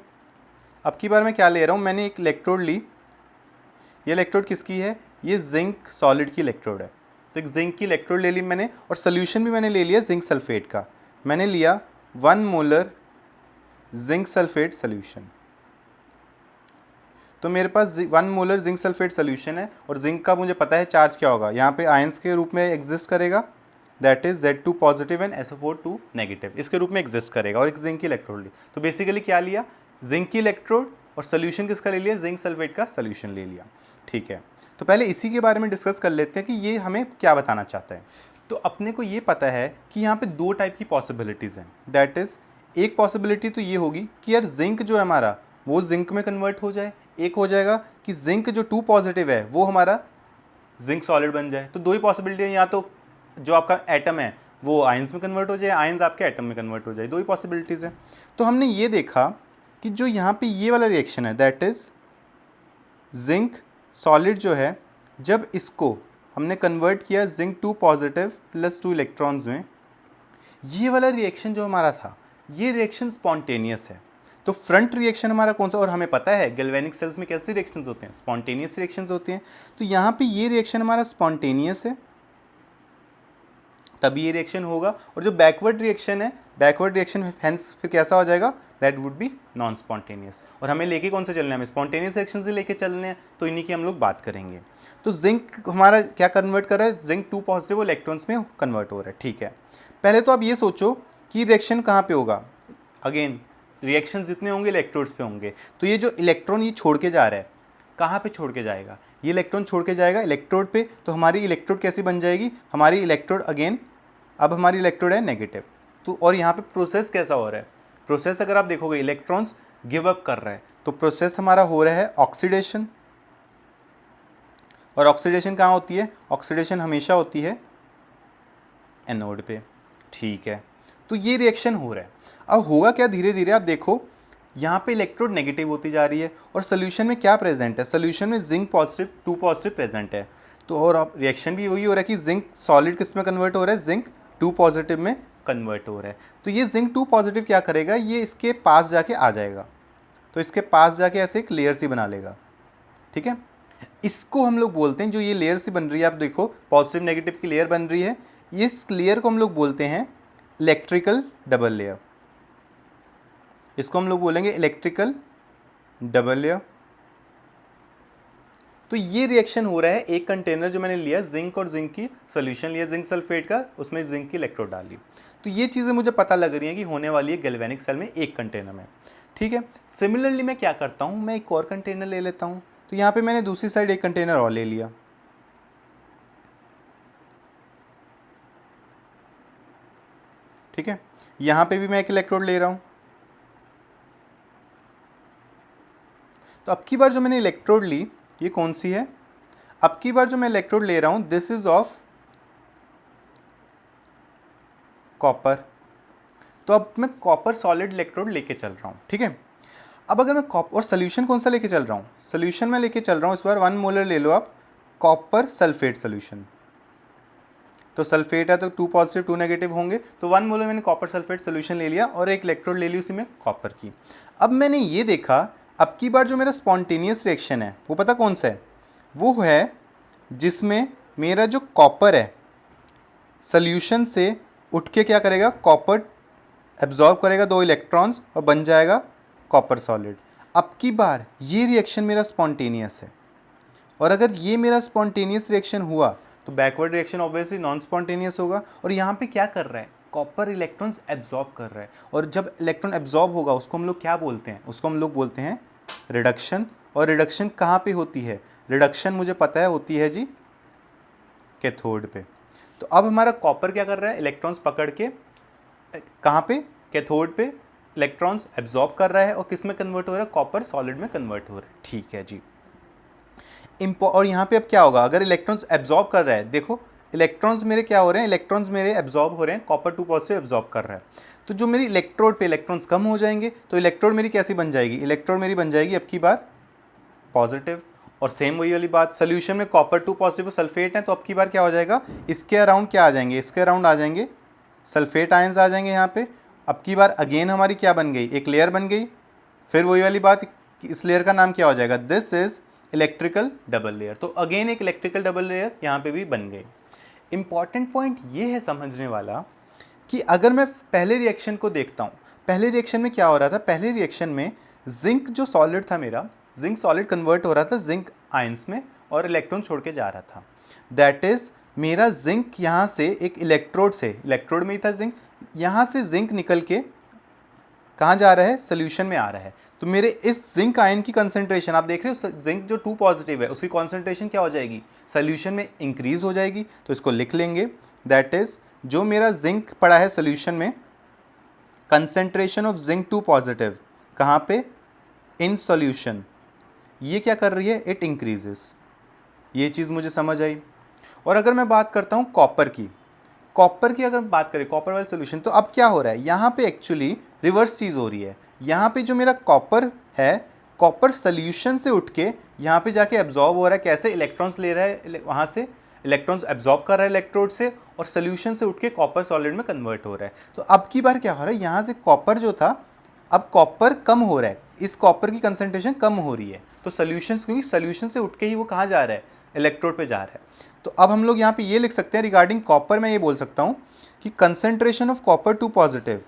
अब की बार मैं क्या ले रहा हूँ, मैंने एक इलेक्ट्रोड ली। ये इलेक्ट्रोड किसकी है? ये जिंक सॉलिड की इलेक्ट्रोड है। तो एक जिंक की इलेक्ट्रोड ले ली मैंने, और सोल्यूशन भी मैंने ले लिया जिंक सल्फेट का। मैंने लिया 1 मोलर जिंक सल्फेट सोल्यूशन। तो मेरे पास 1 मोलर जिंक सल्फेट सोल्यूशन है, और जिंक का मुझे पता है चार्ज क्या होगा, यहाँ पे आयंस के रूप में एग्जिस्ट करेगा, that is Z2 positive and SO4 2 negative, इसके रूप में एग्जिस्ट करेगा। और एक जिंक की इलेक्ट्रोड ली। तो बेसिकली क्या लिया? जिंक की इलेक्ट्रोड, और सोल्यूशन किसका ले लिया? जिंक सल्फेट का सोल्यूशन ले लिया। ठीक है, तो पहले इसी के बारे में डिस्कस कर लेते हैं कि ये हमें क्या बताना चाहता है। तो अपने को ये पता है कि यहाँ पे दो टाइप की पॉसिबिलिटीज़ हैं। दैट इज़, एक पॉसिबिलिटी तो ये होगी कि यार जिंक जो है हमारा वो जिंक में कन्वर्ट हो जाए, एक हो जाएगा कि जिंक जो 2 पॉजिटिव है वो हमारा जिंक सॉलिड बन जाए। तो दो ही पॉसिबिलिटी है, या तो जो आपका एटम है वो आयंस में कन्वर्ट हो जाए, आयंस आपके एटम में कन्वर्ट हो जाए, दो ही पॉसिबिलिटीज़ हैं। तो हमने ये देखा कि जो यहाँ पे ये वाला रिएक्शन है दैट इज़ जिंक सॉलिड जो है, जब इसको हमने कन्वर्ट किया जिंक 2 पॉजिटिव प्लस 2 इलेक्ट्रॉन्स में, ये वाला रिएक्शन जो हमारा था ये रिएक्शन स्पॉन्टेनियस है। तो फ्रंट रिएक्शन हमारा कौन सा, और हमें पता है गैल्वेनिक सेल्स में कैसे रिएक्शंस होते हैं, स्पॉन्टेनियस रिएक्शंस होते हैं। तो यहाँ पे ये रिएक्शन हमारा स्पॉन्टेनियस है, तभी ये रिएक्शन होगा। और जो बैकवर्ड रिएक्शन है, बैकवर्ड रिएक्शन हेंस फिर कैसा हो जाएगा, that would be non spontaneous. और हमें लेके कौन से चलना है, हमें स्पॉन्टेनियस रिएक्शन से लेके चलने हैं, तो इन्हीं की हम लोग बात करेंगे। तो जिंक हमारा क्या कन्वर्ट कर रहा है, जिंक 2 पॉजिटिव इलेक्ट्रॉन्स में कन्वर्ट हो रहा है, ठीक है। पहले तो आप ये सोचो कि रिएक्शन कहाँ पे होगा। अगेन रिएक्शन जितने होंगे इलेक्ट्रोड्स पे होंगे। तो ये जो इलेक्ट्रॉन ये छोड़ के जा रहा है, कहाँ पे छोड़ के जाएगा, ये इलेक्ट्रॉन छोड़ के जाएगा इलेक्ट्रोड पे। तो हमारी इलेक्ट्रोड कैसी बन जाएगी, हमारी इलेक्ट्रोड अगेन, अब हमारी इलेक्ट्रोड है नेगेटिव। तो और यहाँ पे प्रोसेस कैसा हो रहा है, प्रोसेस अगर आप देखोगे इलेक्ट्रॉन्स गिव अप कर रहा है, तो प्रोसेस हमारा हो रहा है ऑक्सीडेशन। और ऑक्सीडेशन कहाँ होती है, ऑक्सीडेशन हमेशा होती है एनोड पे, ठीक है। तो ये रिएक्शन हो रहा है। अब होगा क्या, धीरे धीरे आप देखो यहाँ पे इलेक्ट्रोड नेगेटिव होती जा रही है, और सोल्यूशन में क्या प्रेजेंट है, सोल्यूशन में जिंक पॉजिटिव 2 पॉजिटिव प्रेजेंट है। तो और अब रिएक्शन भी वही हो रहा है कि जिंक सॉलिड किस में कन्वर्ट हो रहा है, जिंक 2 पॉजिटिव में कन्वर्ट हो रहा है। तो ये जिंक 2 पॉजिटिव क्या करेगा, ये इसके पास जाके आ जाएगा, तो इसके पास जाके ऐसे एक लेयर सी बना लेगा, ठीक है। इसको हम लोग बोलते हैं, जो ये लेयर सी बन रही है, आप देखो पॉजिटिव नेगेटिव की लेयर बन रही है, इस लेयर को हम लोग बोलते हैं इलेक्ट्रिकल डबल लेयर। इसको हम लोग बोलेंगे इलेक्ट्रिकल डबल लेयर। तो ये रिएक्शन हो रहा है, एक कंटेनर जो मैंने लिया जिंक और जिंक की सोल्यूशन लिया जिंक सल्फेट का, उसमें जिंक की इलेक्ट्रोड डाली। तो ये चीज़ें मुझे पता लग रही हैं कि होने वाली है गैल्वेनिक सेल में एक कंटेनर में, ठीक है। सिमिलरली मैं क्या करता हूँ, मैं एक और कंटेनर ले लेता हूँ। तो यहाँ पे मैंने दूसरी साइड एक कंटेनर और ले लिया, ठीक है। यहाँ पे भी मैं एक इलेक्ट्रोड ले रहा हूँ। तो अब की बार जो मैंने इलेक्ट्रोड ली ये कौन सी है, अब की बार जो मैं इलेक्ट्रोड ले रहा हूँ दिस इज ऑफ कॉपर। तो अब मैं कॉपर सॉलिड इलेक्ट्रोड लेके चल रहा हूँ, ठीक है। अब अगर मैं कॉपर, और सोल्यूशन कौन सा लेके चल रहा हूँ, सोल्यूशन में लेके चल रहा हूँ इस बार 1 मोलर ले लो आप कॉपर सल्फेट सोल्यूशन। तो सल्फेट है तो 2 पॉजिटिव 2 नेगेटिव होंगे, तो 1 मोलर मैंने कॉपर सल्फेट सोल्यूशन ले लिया और एक इलेक्ट्रोड ले ली उसी में कॉपर की। अब मैंने ये देखा, अब की बार जो मेरा स्पॉन्टेनियस रिएक्शन है वो पता कौन सा है, वो है जिसमें मेरा जो कॉपर है सोल्यूशन से उठ के क्या करेगा, कॉपर एब्जॉर्ब करेगा 2 इलेक्ट्रॉन्स और बन जाएगा कॉपर सॉलिड। अब की बार ये रिएक्शन मेरा स्पॉन्टेनियस है, और अगर ये मेरा स्पॉन्टेनियस रिएक्शन हुआ तो backward reaction obviously non spontaneous होगा। और यहाँ पे क्या कर रहा है, कॉपर इलेक्ट्रॉन्स एब्जॉर्ब कर रहा है, और जब इलेक्ट्रॉन एब्जॉर्ब होगा उसको हम लोग क्या बोलते हैं, उसको हम लोग बोलते हैं रिडक्शन। और रिडक्शन कहाँ पे होती है, रिडक्शन मुझे पता है होती है जी कैथोड पे। तो अब हमारा कॉपर क्या कर रहा है, इलेक्ट्रॉन्स पकड़ के कहाँ पे, कैथोड पे इलेक्ट्रॉन्स एब्जॉर्ब कर रहा है, और किस में कन्वर्ट हो रहा है, कॉपर सॉलिड में कन्वर्ट हो रहा है, ठीक है जी। और यहाँ पे अब क्या होगा, अगर इलेक्ट्रॉन्स एब्जॉर्ब कर रहा है, देखो इलेक्ट्रॉन्स मेरे क्या हो रहे हैं, इलेक्ट्रॉन्स मेरे एब्जॉर्ब हो रहे हैं, कॉपर 2 पॉजिटिव एब्जॉर्ब कर रहा है। तो जो मेरी इलेक्ट्रोड पे इलेक्ट्रॉन्स कम हो जाएंगे, तो इलेक्ट्रोड मेरी कैसी बन जाएगी, इलेक्ट्रोड मेरी बन जाएगी अब की बार पॉजिटिव। और सेम वही वाली बात, सोल्यूशन में कॉपर 2 पॉजिटिव सल्फेट है, तो अब की बार क्या हो जाएगा, इसके अराउंड क्या आ जाएंगे, इसके अराउंड आ जाएंगे सल्फेट आयंस आ जाएंगे यहाँ पे। अब की बार अगेन हमारी क्या बन गई, एक लेयर बन गई। फिर वही वाली बात, इस लेयर का नाम क्या हो जाएगा, this is electrical double layer. तो अगेन एक इलेक्ट्रिकल डबल लेयर यहाँ पे भी बन गई। इंपॉर्टेंट पॉइंट ये है समझने वाला कि अगर मैं पहले रिएक्शन को देखता हूँ, पहले रिएक्शन में क्या हो रहा था, पहले रिएक्शन में जिंक जो सॉलिड था मेरा, जिंक सॉलिड कन्वर्ट हो रहा था जिंक आयंस में और इलेक्ट्रॉन छोड़ के जा रहा था। दैट इज़ मेरा जिंक यहाँ से एक इलेक्ट्रोड से, इलेक्ट्रोड में ही था जिंक, यहाँ से जिंक निकल के कहाँ जा रहा है, सोल्यूशन में आ रहा है। तो मेरे इस जिंक आयन की कंसंट्रेशन आप देख रहे हो, जिंक जो 2 पॉजिटिव है उसकी कंसंट्रेशन क्या हो जाएगी, सोल्यूशन में इंक्रीज हो जाएगी। तो इसको लिख लेंगे, दैट इज जो मेरा जिंक पड़ा है सोल्यूशन में, कंसंट्रेशन ऑफ जिंक 2 पॉजिटिव कहाँ पे, इन सॉल्यूशन, ये क्या कर रही है, इट इंक्रीजेस। ये चीज़ मुझे समझ आई। और अगर मैं बात करता हूँ कॉपर की, अगर बात करें कॉपर वाले सोल्यूशन, तो अब क्या हो रहा है यहाँ पे, एक्चुअली रिवर्स चीज़ हो रही है। यहाँ पे जो मेरा कॉपर है, कॉपर सोल्यूशन से उठ के यहाँ पे जाके एब्जॉर्ब हो रहा है। कैसे, इलेक्ट्रॉन्स ले रहा है वहाँ से, इलेक्ट्रॉन्स एब्जॉर्ब कर रहा है इलेक्ट्रोड से, और सोल्यूशन से उठ के कॉपर सॉलिड में कन्वर्ट हो रहा है। तो अब की बार क्या हो रहा है, यहाँ से कॉपर जो था, अब कॉपर कम हो रहा है, इस कॉपर की कंसंट्रेशन कम हो रही है। तो सोल्यूशन, क्योंकि सोल्यूशन से उठ के ही वो कहाँ जा रहा है, इलेक्ट्रोड पे जा रहा है। तो अब हम लोग यहाँ पे ये लिख सकते हैं रिगार्डिंग कॉपर, मैं ये बोल सकता हूँ कि concentration of copper 2 positive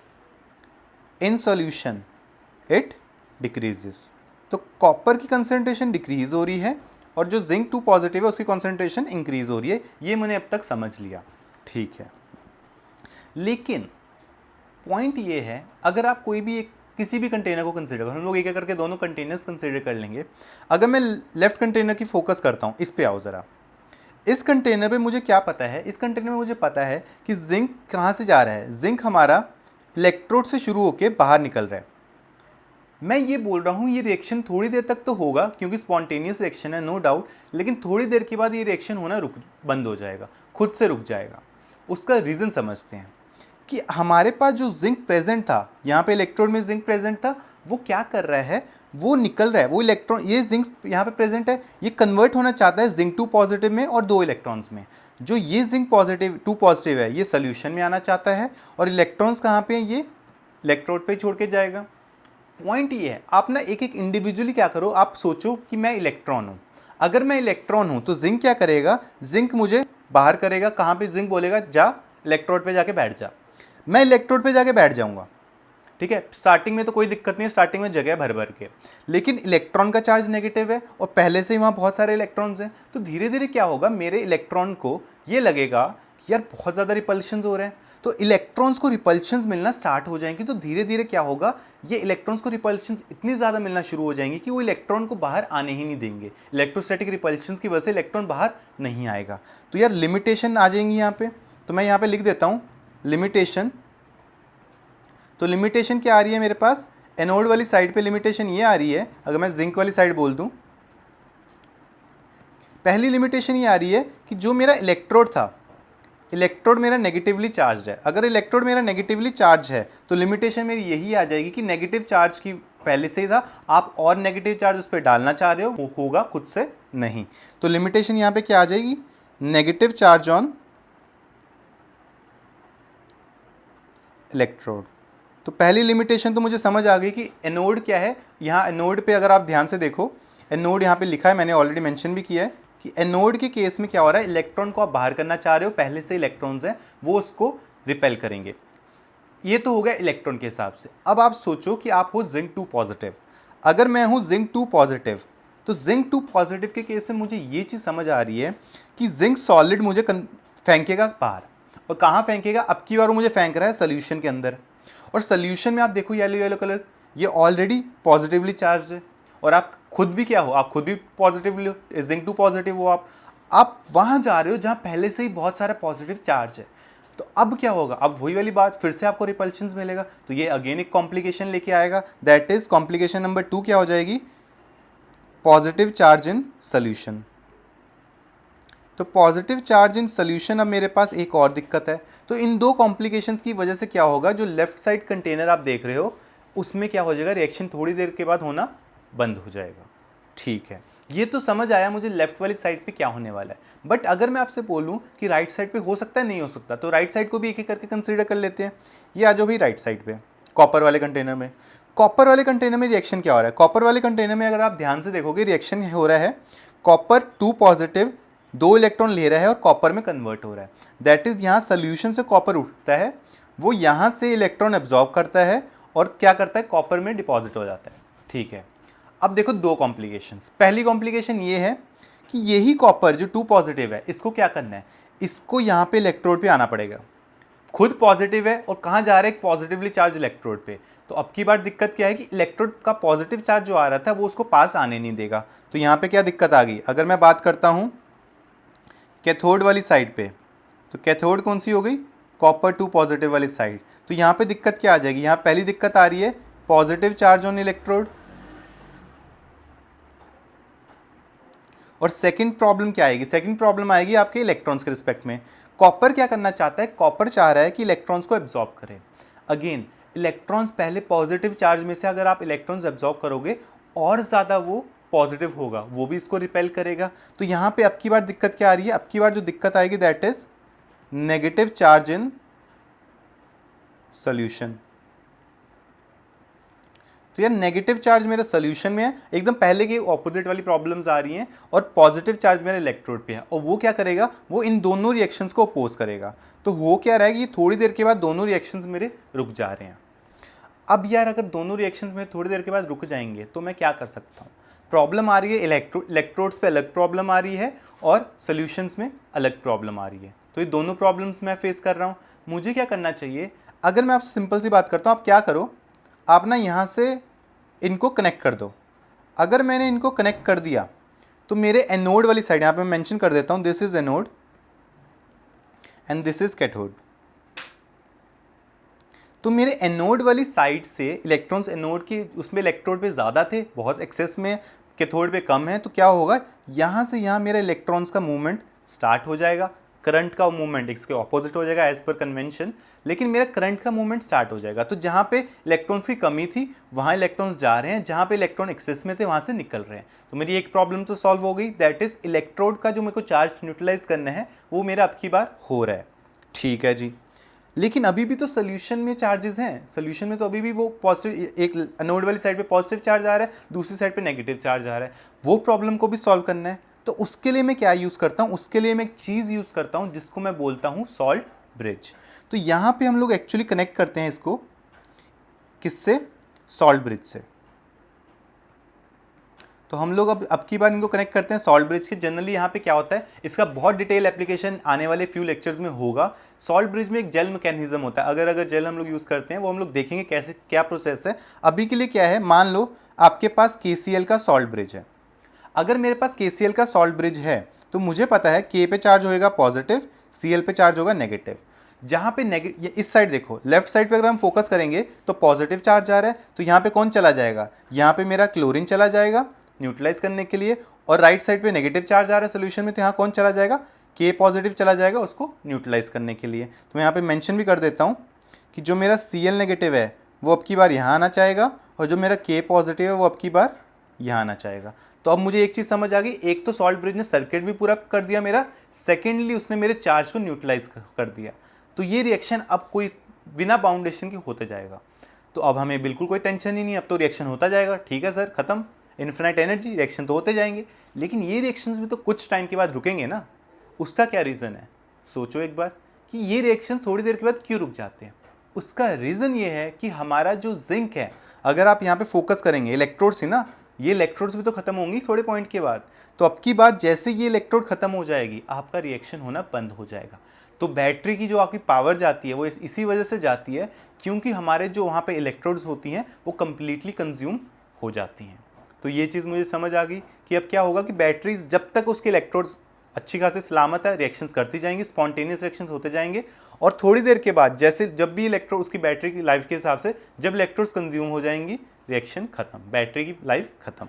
in solution it decreases. तो कॉपर की कंसंट्रेशन डिक्रीज हो रही है और जो जिंक 2 पॉजिटिव है उसकी कंसंट्रेशन इंक्रीज हो रही है। ये मैंने अब तक समझ लिया, ठीक है। लेकिन पॉइंट ये है, अगर आप कोई भी एक किसी भी कंटेनर को कंसीडर करो, हम लोग एक एक करके दोनों कंटेनर्स कंसीडर कर लेंगे। अगर मैं लेफ्ट कंटेनर की फोकस करता हूँ, इस पे आओ ज़रा। इस कंटेनर पे मुझे क्या पता है, इस कंटेनर में मुझे पता है कि जिंक कहाँ से जा रहा है, जिंक हमारा इलेक्ट्रोड से शुरू होकर बाहर निकल रहा है। मैं ये बोल रहा हूँ ये रिएक्शन थोड़ी देर तक तो होगा क्योंकि स्पॉन्टेनियस रिएक्शन है, नो डाउट, लेकिन थोड़ी देर के बाद ये रिएक्शन होना बंद हो जाएगा, खुद से रुक जाएगा। उसका रीज़न समझते हैं कि हमारे पास जो जिंक प्रेजेंट था, यहाँ पे इलेक्ट्रोड में जिंक प्रेजेंट था, वो क्या कर रहा है, वो निकल रहा है, वो इलेक्ट्रॉन, ये जिंक यहाँ पे प्रेजेंट है, ये कन्वर्ट होना चाहता है जिंक 2 पॉजिटिव में और 2 इलेक्ट्रॉन्स में। जो ये जिंक पॉजिटिव 2 पॉजिटिव है, ये सोल्यूशन में आना चाहता है, और इलेक्ट्रॉन्स कहाँ पे हैं, ये इलेक्ट्रोड पे छोड़ के जाएगा। पॉइंट ये है, आप ना एक एक इंडिविजुअली क्या करो, आप सोचो कि मैं इलेक्ट्रॉन हूँ। अगर मैं इलेक्ट्रॉन हूँ तो जिंक क्या करेगा, जिंक मुझे बाहर करेगा, कहाँ पे, जिंक बोलेगा जा इलेक्ट्रोड पे जाके बैठ जा। मैं इलेक्ट्रोड पे जाके बैठ जाऊंगा, ठीक है। स्टार्टिंग में तो कोई दिक्कत नहीं है, स्टार्टिंग में जगह भर भर के, लेकिन इलेक्ट्रॉन का चार्ज नेगेटिव है और पहले से ही वहाँ बहुत सारे इलेक्ट्रॉन्स हैं। तो धीरे धीरे क्या होगा, मेरे इलेक्ट्रॉन को ये लगेगा कि यार बहुत ज़्यादा रिपल्शंस हो रहे हैं, तो इलेक्ट्रॉन्स को रिपल्शंस मिलना स्टार्ट हो जाएंगी। तो धीरे धीरे क्या होगा, ये इलेक्ट्रॉन्स को रिपल्शंस इतनी ज़्यादा मिलना शुरू हो जाएंगी कि वो इलेक्ट्रॉन को बाहर आने ही नहीं देंगे। इलेक्ट्रोस्टैटिक रिपल्शंस की वजह से इलेक्ट्रॉन बाहर नहीं आएगा। तो यार लिमिटेशन आ जाएंगी यहाँ पे, तो मैं यहाँ पे लिख देता हूँ लिमिटेशन। तो लिमिटेशन क्या आ रही है मेरे पास, एनोड वाली साइड पे लिमिटेशन ये आ रही है। अगर मैं जिंक वाली साइड बोल दूं, पहली लिमिटेशन ये आ रही है कि जो मेरा इलेक्ट्रोड था, इलेक्ट्रोड मेरा नेगेटिवली चार्ज है। अगर इलेक्ट्रोड मेरा नेगेटिवली चार्ज है तो लिमिटेशन मेरी यही आ जाएगी कि नेगेटिव चार्ज की पहले से ही था, आप और नेगेटिव चार्ज उस पर डालना चाह रहे हो, होगा खुद से नहीं। तो लिमिटेशन यहाँ पे क्या आ जाएगी, नेगेटिव चार्ज ऑन इलेक्ट्रोड। तो पहली लिमिटेशन तो मुझे समझ आ गई कि एनोड क्या है। यहाँ एनोड पे अगर आप ध्यान से देखो, एनोड यहाँ पे लिखा है, मैंने ऑलरेडी मेंशन भी किया है कि एनोड के केस में क्या हो रहा है, इलेक्ट्रॉन को आप बाहर करना चाह रहे हो, पहले से इलेक्ट्रॉन्स हैं वो उसको रिपेल करेंगे। ये तो हो गया इलेक्ट्रॉन के हिसाब से। अब आप सोचो कि आप हो जिंक 2 पॉजिटिव, अगर मैं हूँ जिंक 2 पॉजिटिव, तो जिंक 2 पॉजिटिव के केस में मुझे ये चीज़ समझ आ रही है कि जिंक सॉलिड मुझे फेंकेगा बाहर, और कहाँ फेंकेगा, अब की बार वो मुझे फेंक रहा है सोल्यूशन के अंदर। और सोल्यूशन में आप देखो येलो येलो कलर, ये ऑलरेडी पॉजिटिवली चार्ज है, और आप खुद भी क्या हो, आप खुद भी पॉजिटिवली जिंक 2 पॉजिटिव हो। आप वहाँ जा रहे हो जहाँ पहले से ही बहुत सारा पॉजिटिव चार्ज है। तो अब क्या होगा, अब वही वाली बात, फिर से आपको रिपल्शंस मिलेगा। तो ये अगेन एक कॉम्प्लिकेशन लेके आएगा, दैट इज कॉम्प्लिकेशन नंबर 2 क्या हो जाएगी, पॉजिटिव चार्ज इन सोल्यूशन। तो पॉजिटिव चार्ज इन सोल्यूशन, अब मेरे पास एक और दिक्कत है। तो इन दो कॉम्प्लिकेशंस की वजह से क्या होगा, जो लेफ्ट साइड कंटेनर आप देख रहे हो उसमें क्या हो जाएगा, रिएक्शन थोड़ी देर के बाद होना बंद हो जाएगा। ठीक है, ये तो समझ आया मुझे लेफ्ट वाली साइड पे क्या होने वाला है। बट अगर मैं आपसे बोलूँ कि राइट साइड पे हो सकता है, नहीं हो सकता, तो राइट साइड को भी एक एक करके कंसीडर कर लेते हैं। ये आ जाओ भाई राइट साइड पे, कॉपर वाले कंटेनर में। कॉपर वाले कंटेनर में रिएक्शन क्या हो रहा है, कॉपर वाले कंटेनर में अगर आप ध्यान से देखोगे रिएक्शन हो रहा है, कॉपर 2 पॉजिटिव 2 इलेक्ट्रॉन ले रहा है और कॉपर में कन्वर्ट हो रहा है। दैट इज यहाँ सोल्यूशन से कॉपर उठता है, वो यहाँ से इलेक्ट्रॉन एब्जॉर्ब करता है और क्या करता है, कॉपर में डिपॉजिट हो जाता है। ठीक है, अब देखो दो कॉम्प्लिकेशंस। पहली कॉम्प्लिकेशन ये है कि यही कॉपर जो 2 पॉजिटिव है, इसको क्या करना है, इसको यहाँ पे इलेक्ट्रोड पे आना पड़ेगा, खुद पॉजिटिव है और कहाँ जा रहा है, एक पॉजिटिवली चार्ज इलेक्ट्रोड पे। तो अब की बार दिक्कत क्या है कि इलेक्ट्रोड का पॉजिटिव चार्ज जो आ रहा था वो उसको पास आने नहीं देगा। तो यहाँ पे क्या दिक्कत आ गई, अगर मैं बात करता हूँ कैथोड वाली साइड पे, तो कैथोड कौन सी हो गई, कॉपर टू पॉजिटिव वाली साइड। तो यहाँ पे दिक्कत क्या आ जाएगी, यहाँ पहली दिक्कत आ रही है पॉजिटिव चार्ज ऑन इलेक्ट्रोड, और सेकंड प्रॉब्लम क्या आएगी, सेकंड प्रॉब्लम आएगी आपके इलेक्ट्रॉन्स के रिस्पेक्ट में। कॉपर क्या करना चाहता है, कॉपर चाह रहा है कि इलेक्ट्रॉन्स को एब्जॉर्ब करे। अगेन इलेक्ट्रॉन्स पहले पॉजिटिव चार्ज में से अगर आप इलेक्ट्रॉन्स एब्जॉर्ब करोगे और ज़्यादा वो पॉजिटिव होगा, वो भी इसको रिपेल करेगा। तो यहाँ पे अब की बार दिक्कत क्या आ रही है, अब की बार जो दिक्कत आएगी that is negative charge in solution. तो यार नेगेटिव चार्ज मेरे सोल्यूशन में है, एकदम पहले की ऑपोजिट वाली प्रॉब्लम्स आ रही हैं, और पॉजिटिव चार्ज मेरे इलेक्ट्रोड पे है, और वो क्या करेगा, वो इन दोनों रिएक्शंस को अपोज करेगा। तो हो क्या रहा है कि थोड़ी देर के बाद दोनों रिएक्शंस मेरे रुक जा रहे हैं। अब यार अगर दोनों रिएक्शंस मेरे थोड़ी देर के बाद रुक जाएंगे तो मैं क्या कर सकता हूँ, प्रॉब्लम आ रही है इलेक्ट्रोड्स पे अलग प्रॉब्लम आ रही है और सोल्यूशंस में अलग प्रॉब्लम आ रही है। तो ये दोनों प्रॉब्लम्स मैं फेस कर रहा हूँ। मुझे क्या करना चाहिए, अगर मैं आपसे सिंपल सी बात करता हूँ, आप क्या करो, आप ना यहाँ से इनको कनेक्ट कर दो। अगर मैंने इनको कनेक्ट कर दिया तो मेरे एनोड वाली साइड, यहाँ पे मैं मेंशन कर देता हूँ, this is anode and this is cathode. तो मेरे एनोड वाली साइड से इलेक्ट्रॉन्स एनोड की उसमें इलेक्ट्रोड पे ज़्यादा थे, बहुत एक्सेस में, कैथोड पे कम है। तो क्या होगा, यहाँ से यहाँ मेरा इलेक्ट्रॉन्स का मूवमेंट स्टार्ट हो जाएगा, करंट का मूवमेंट इसके ऑपोजिट हो जाएगा एज पर कन्वेंशन, लेकिन मेरा करंट का मूवमेंट स्टार्ट हो जाएगा। तो जहाँ पे इलेक्ट्रॉन्स की कमी थी वहाँ इलेक्ट्रॉन्स जा रहे हैं, जहाँ पे इलेक्ट्रॉन एक्सेस में थे वहाँ से निकल रहे हैं। तो मेरी एक प्रॉब्लम तो सॉल्व हो गई, दैट इज इलेक्ट्रोड का जो मेरे को चार्ज न्यूट्रलाइज करना है वो मेरा अब की बार हो रहा है। ठीक है जी, लेकिन अभी भी तो सोल्यूशन में चार्जेस हैं, सोल्यूशन में तो अभी भी वो पॉजिटिव, एक एनोड वाली साइड पे पॉजिटिव चार्ज आ रहा है, दूसरी साइड पे नेगेटिव चार्ज आ रहा है, वो प्रॉब्लम को भी सॉल्व करना है। तो उसके लिए मैं क्या यूज़ करता हूँ, उसके लिए मैं एक चीज़ यूज़ करता हूँ जिसको मैं बोलता हूँ सॉल्ट ब्रिज। तो यहाँ पे हम लोग एक्चुअली कनेक्ट करते हैं इसको किससे, सॉल्ट ब्रिज से। तो हम लोग अब की बार इनको कनेक्ट करते हैं सॉल्ट ब्रिज के। जनरली यहाँ पे क्या होता है, इसका बहुत डिटेल एप्लीकेशन आने वाले फ्यू लेक्चर्स में होगा। सॉल्ट ब्रिज में एक जेल मैकेनिज्म होता है, अगर जेल हम लोग यूज़ करते हैं वो हम लोग देखेंगे कैसे क्या प्रोसेस है। अभी के लिए क्या है, मान लो आपके पास KCl का सॉल्ट ब्रिज है। अगर मेरे पास KCl का सॉल्ट ब्रिज है तो मुझे पता है K पे चार्ज होएगा पॉजिटिव, Cl पे चार्ज होगा नेगेटिव। जहाँ पे नेगेटिव, इस साइड देखो, लेफ्ट साइड पे अगर हम फोकस करेंगे तो पॉजिटिव चार्ज आ रहा है, तो यहाँ पे कौन चला जाएगा, यहाँ पे मेरा क्लोरीन चला जाएगा न्यूट्रलाइज करने के लिए, और राइट साइड पे नेगेटिव चार्ज आ रहा है सोल्यूशन में, तो यहाँ कौन चला जाएगा, K पॉजिटिव चला जाएगा उसको न्यूट्रलाइज करने के लिए। तो मैं यहाँ पे मेंशन भी कर देता हूँ कि जो मेरा Cl नेगेटिव है वो अब की बार यहाँ आना चाहेगा, और जो मेरा K पॉजिटिव है वो अब की बार यहाँ आना चाहेगा। तो अब मुझे एक चीज़ समझ आ गई, एक तो सॉल्ट ब्रिज ने सर्किट भी पूरा कर दिया मेरा, सेकेंडली उसने मेरे चार्ज को न्यूट्रलाइज कर दिया। तो ये रिएक्शन अब कोई बिना बाउंडेशन के होते जाएगा। तो अब हमें बिल्कुल कोई टेंशन ही नहीं, अब तो रिएक्शन होता जाएगा। ठीक है सर, खत्म, इन्फिनाइट एनर्जी, रिएक्शन तो होते जाएंगे। लेकिन ये रिएक्शंस भी तो कुछ टाइम के बाद रुकेंगे ना, उसका क्या रीज़न है, सोचो एक बार कि ये रिएक्शन थोड़ी देर के बाद क्यों रुक जाते हैं। उसका रीज़न ये है कि हमारा जो जिंक है, अगर आप यहाँ पे फोकस करेंगे, इलेक्ट्रोड्स ही ना, ये इलेक्ट्रोड्स भी तो खत्म होंगी थोड़े पॉइंट के बाद। तो अब की बार जैसे ये इलेक्ट्रोड खत्म हो जाएगी आपका रिएक्शन होना बंद हो जाएगा। तो बैटरी की जो आपकी पावर जाती है वो इसी वजह से जाती है क्योंकि हमारे जो वहाँ पे इलेक्ट्रोड्स होती हैं वो कम्प्लीटली कंज्यूम हो जाती हैं। तो ये चीज़ मुझे समझ आ गई कि अब क्या होगा कि बैटरीज जब तक उसके इलेक्ट्रोड्स अच्छी खासी सलामत है, रिएक्शंस करती जाएंगी, स्पॉन्टेनियस रिएक्शंस होते जाएंगे, और थोड़ी देर के बाद जैसे जब भी इलेक्ट्रोड उसकी बैटरी की लाइफ के हिसाब से जब इलेक्ट्रोड्स कंज्यूम हो जाएंगी रिएक्शन खत्म, बैटरी की लाइफ खत्म।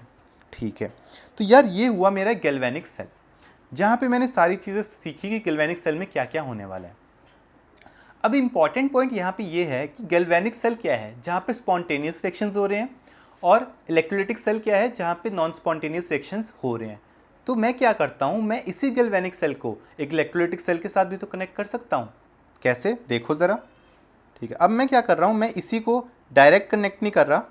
ठीक है, तो यार ये हुआ मेरा गैल्वेनिक सेल, जहाँ पे मैंने सारी चीज़ें सीखी कि गैल्वेनिक सेल में क्या क्या होने वाला है। अब इंपॉर्टेंट पॉइंट यहाँ पे ये है कि गैल्वेनिक सेल क्या है, जहाँ पे स्पॉन्टेनियस रिएक्शंस हो रहे हैं, और इलेक्ट्रोलाइटिक सेल क्या है, जहाँ पे नॉन स्पॉन्टेनियस रिएक्शंस हो रहे हैं। तो मैं क्या करता हूँ, मैं इसी गैल्वेनिक सेल को एक इलेक्ट्रोलाइटिक सेल के साथ भी तो कनेक्ट कर सकता हूँ। कैसे, देखो ज़रा। ठीक है, अब मैं क्या कर रहा हूँ, मैं इसी को डायरेक्ट कनेक्ट नहीं कर रहा,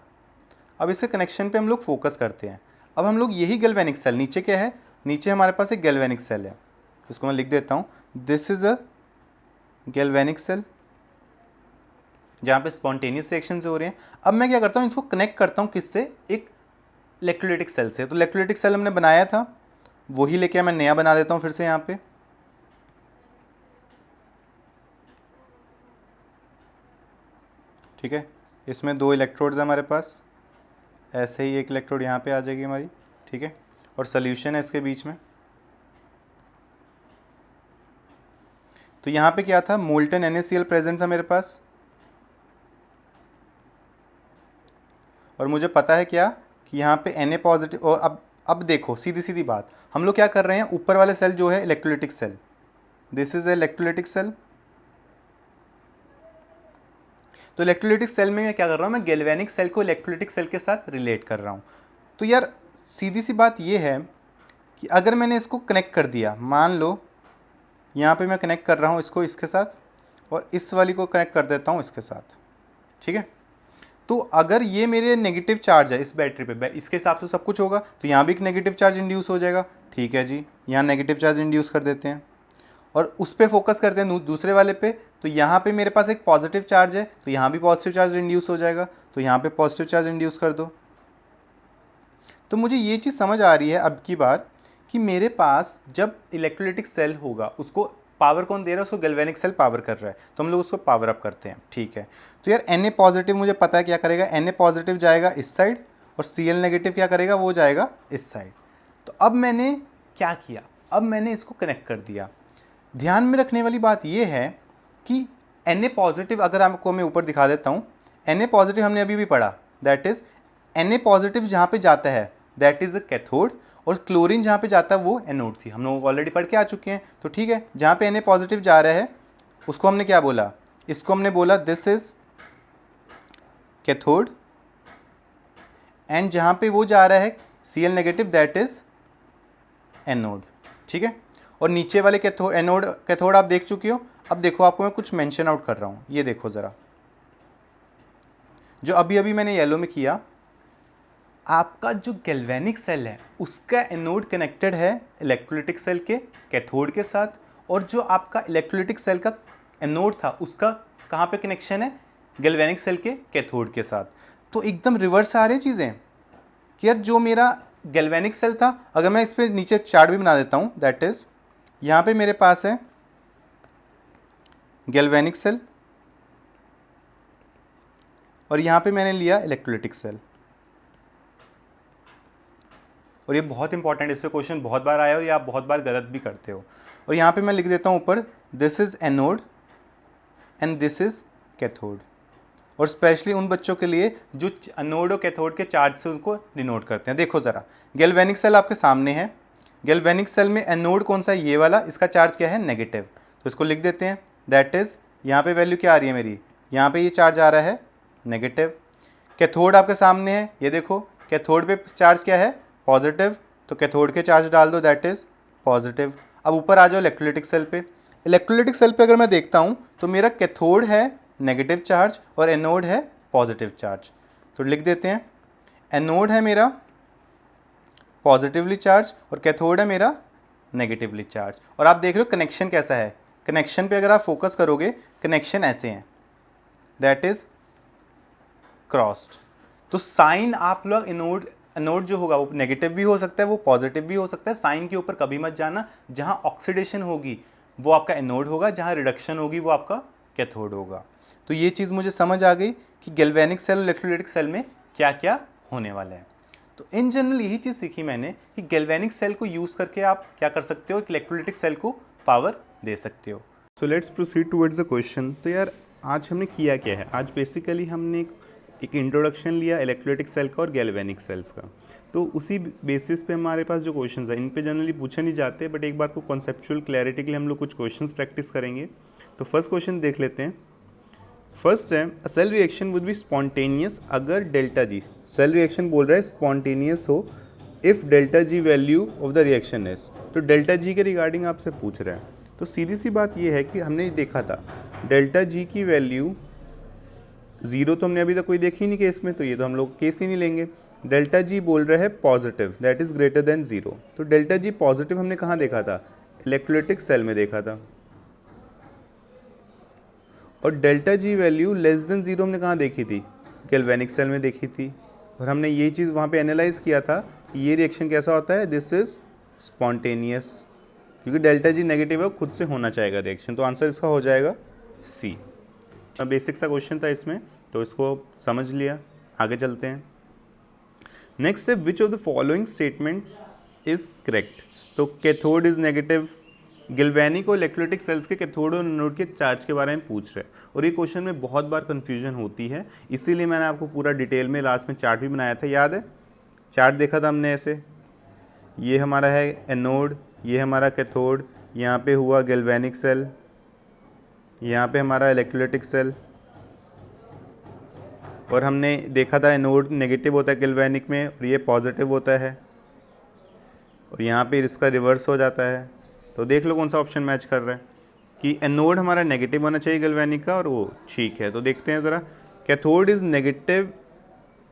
अब इसके कनेक्शन पे हम लोग फोकस करते हैं। अब हम लोग यही गैल्वेनिक सेल, नीचे क्या है, नीचे हमारे पास एक गैल्वेनिक सेल है, इसको मैं लिख देता हूँ, this is a galvanic cell, जहाँ पे स्पॉन्टेनियस रिएक्शंस हो रहे हैं। अब मैं क्या करता हूँ, इसको कनेक्ट करता हूँ किससे, एक इलेक्ट्रोलाइटिक सेल से। तो इलेक्ट्रोलाइटिक सेल हमने बनाया था, वही लेके मैं नया बना देता हूँ फिर से यहाँ पे। ठीक है। इसमें 2 इलेक्ट्रोड्स हैं हमारे पास, ऐसे ही एक इलेक्ट्रोड यहाँ पे आ जाएगी हमारी, ठीक है, और सोल्यूशन है इसके बीच में। तो यहाँ पे क्या था, मोल्टन NaCl प्रेजेंट था मेरे पास, और मुझे पता है क्या कि यहाँ पे Na पॉजिटिव। और अब देखो सीधी सीधी बात, हम लोग क्या कर रहे हैं, ऊपर वाले सेल जो है electrolytic cell, this is electrolytic cell. तो इलेक्ट्रोलिटिक सेल में मैं क्या कर रहा हूँ, मैं गैल्वेनिक सेल को इलेक्ट्रोलिटिक सेल के साथ रिलेट कर रहा हूँ। तो यार सीधी सी बात ये है कि अगर मैंने इसको कनेक्ट कर दिया, मान लो यहाँ पे मैं कनेक्ट कर रहा हूँ इसको इसके साथ, और इस वाली को कनेक्ट कर देता हूँ इसके साथ, ठीक है। तो अगर ये मेरे नेगेटिव चार्ज है इस बैटरी पे, इसके हिसाब से सब कुछ होगा, तो यहाँ भी एक नेगेटिव चार्ज इंड्यूस हो जाएगा, ठीक है जी। यहाँ नेगेटिव चार्ज इंड्यूस कर देते हैं और उस पर फोकस करते हैं दूसरे वाले पे। तो यहाँ पे मेरे पास एक पॉजिटिव चार्ज है, तो यहाँ भी पॉजिटिव चार्ज इंड्यूस हो जाएगा, तो यहाँ पे पॉजिटिव चार्ज इंड्यूस कर दो। तो मुझे ये चीज़ समझ आ रही है अब की बार कि मेरे पास जब इलेक्ट्रोलिटिक सेल होगा, उसको पावर कौन दे रहा है, उसको गैल्वेनिक सेल पावर कर रहा है, तो हम लोग उसको पावर अप करते हैं, ठीक है। तो यार Na पॉजिटिव मुझे पता है क्या करेगा, Na पॉजिटिव जाएगा इस साइड और Cl नेगेटिव क्या करेगा, वो जाएगा इस साइड। तो अब मैंने क्या किया, अब मैंने इसको कनेक्ट कर दिया। ध्यान में रखने वाली बात ये है कि Na पॉजिटिव, अगर आपको मैं ऊपर दिखा देता हूँ, Na पॉजिटिव हमने अभी भी पढ़ा, दैट इज़ Na पॉजिटिव जहाँ पे जाता है दैट इज़ अ कैथोड, और क्लोरीन जहाँ पे जाता है वो एनोड थी, हम लोग ऑलरेडी पढ़ के आ चुके हैं। तो ठीक है, जहाँ पे Na पॉजिटिव जा रहा है उसको हमने क्या बोला, इसको हमने बोला दिस इज कैथोड, एंड जहाँ पे वो जा रहा है Cl negative that is anode, ठीक है। और नीचे वाले एनोड कैथोड आप देख चुके हो। अब देखो आपको मैं कुछ मेंशन आउट कर रहा हूँ, ये देखो ज़रा, जो अभी अभी मैंने येलो में किया, आपका जो गैल्वेनिक सेल है उसका एनोड कनेक्टेड है इलेक्ट्रोलिटिक सेल के कैथोड के साथ, और जो आपका इलेक्ट्रोलिटिक सेल का एनोड था उसका कहाँ पे कनेक्शन है, गैल्वेनिक सेल के कैथोड के साथ। तो एकदम रिवर्स आ रही चीज़ें कि यार जो मेरा गैल्वेनिक सेल था, अगर मैं इस पर नीचे चार्ट भी बना देता हूँ, दैट इज़ यहाँ पे मेरे पास है गैल्वेनिक सेल और यहाँ पे मैंने लिया इलेक्ट्रोलिटिक सेल। और ये बहुत इंपॉर्टेंट, इस पर क्वेश्चन बहुत बार आया और ये आप बहुत बार गलत भी करते हो। और यहाँ पे मैं लिख देता हूँ ऊपर, this is anode and this is cathode. और स्पेशली उन बच्चों के लिए जो एनोड और कैथोड के चार्ज से उनको डिनोट करते हैं। देखो ज़रा, गैल्वेनिक सेल आपके सामने है, गैल्वेनिक सेल में एनोड कौन सा है, ये वाला, इसका चार्ज क्या है, नेगेटिव, तो इसको लिख देते हैं, दैट इज़ यहाँ पे वैल्यू क्या आ रही है मेरी, यहाँ पे ये चार्ज आ रहा है नेगेटिव। कैथोड आपके सामने है, ये देखो कैथोड पे चार्ज क्या है, पॉजिटिव, तो कैथोड के चार्ज डाल दो, दैट इज़ पॉजिटिव। अब ऊपर आ जाओ इलेक्ट्रोलिटिक सेल पे। इलेक्ट्रोलिटिक सेल पे अगर मैं देखता हूँ तो मेरा कैथोड है नेगेटिव चार्ज और एनोड है पॉजिटिव चार्ज, तो लिख देते हैं एनोड है मेरा पॉजिटिवली चार्ज और कैथोड है मेरा नेगेटिवली चार्ज। और आप देख रहे हो कनेक्शन कैसा है, कनेक्शन पे अगर आप फोकस करोगे कनेक्शन ऐसे हैं, दैट इज़ क्रॉस्ड। तो साइन आप लोग एनोड जो होगा वो नेगेटिव भी हो सकता है, वो पॉजिटिव भी हो सकता है। साइन के ऊपर कभी मत जाना, जहाँ ऑक्सीडेशन होगी वो आपका एनोड होगा, जहाँ रिडक्शन होगी वो आपका कैथोड होगा। तो ये चीज़ मुझे समझ आ गई कि गैल्वेनिक सेल और इलेक्ट्रोलाइटिक सेल में क्या क्या होने वाला है। तो इन जनरल यही चीज़ सीखी मैंने कि गैल्वेनिक सेल को यूज़ करके आप क्या कर सकते हो, एक इलेक्ट्रोलाइटिक सेल को पावर दे सकते हो। So let's proceed towards the question. तो यार आज हमने किया क्या है, आज बेसिकली हमने एक इंट्रोडक्शन लिया इलेक्ट्रोलाइटिक सेल का और गैल्वेनिक सेल्स का। तो उसी बेसिस पे हमारे पास जो क्वेश्चंस हैं इन पे जनरली पूछे नहीं जाते, बट एक बार को कॉन्सेप्चुअल क्लैरिटी के लिए हम लोग कुछ क्वेश्चंस प्रैक्टिस करेंगे। तो फर्स्ट क्वेश्चन देख लेते हैं। फर्स्ट है, a cell reaction would be spontaneous अगर डेल्टा जी, सेल रिएक्शन बोल रहा है स्पॉन्टेनियस हो if delta G value of the reaction is. तो डेल्टा जी के रिगार्डिंग आपसे पूछ रहा है। तो सीधी सी बात ये है कि हमने देखा था डेल्टा जी की वैल्यू 0 तो हमने अभी तक कोई देखी नहीं केस में, तो ये तो हम लोग केस ही नहीं लेंगे। डेल्टा जी बोल रहा है positive, that is greater than 0। तो डेल्टा जी पॉजिटिव हमने कहाँ देखा था, इलेक्ट्रोलाइटिक सेल में देखा था। और delta G value less than 0 हमने कहाँ देखी थी, गैल्वेनिक सेल में देखी थी। और हमने ये चीज़ वहाँ पे एनालाइज किया था कि ये रिएक्शन कैसा होता है, दिस इज़ स्पॉन्टेनियस, क्योंकि डेल्टा जी नेगेटिव है, खुद से होना चाहेगा रिएक्शन। तो आंसर इसका हो जाएगा सी। बेसिक सा क्वेश्चन था इसमें तो इसको समझ लिया, आगे चलते हैं। नेक्स्ट है which of the following statements is correct. तो कैथोड इज नेगेटिव, गिल्वेनिक और इलेक्ट्रोलाइटिक सेल्स के कैथोड और एनोड के चार्ज के बारे में पूछ रहे हैं, और ये क्वेश्चन में बहुत बार कन्फ्यूजन होती है, इसीलिए मैंने आपको पूरा डिटेल में लास्ट में चार्ट भी बनाया था, याद है? चार्ट देखा था हमने ऐसे, ये हमारा है एनोड, ये हमारा कैथोड, यहाँ पे हुआ गिल्वेनिक सेल, यहाँ पे हमारा इलेक्ट्रोलाइटिक सेल, और हमने देखा था एनोड नेगेटिव होता है गिल्वेनिक में और ये पॉजिटिव होता है, और यहाँ पे इसका रिवर्स हो जाता है। तो देख लो कौन सा ऑप्शन मैच कर रहा है कि एनोड हमारा नेगेटिव होना चाहिए गिल्वेनिक का, और वो ठीक है। तो देखते हैं ज़रा, cathode is negative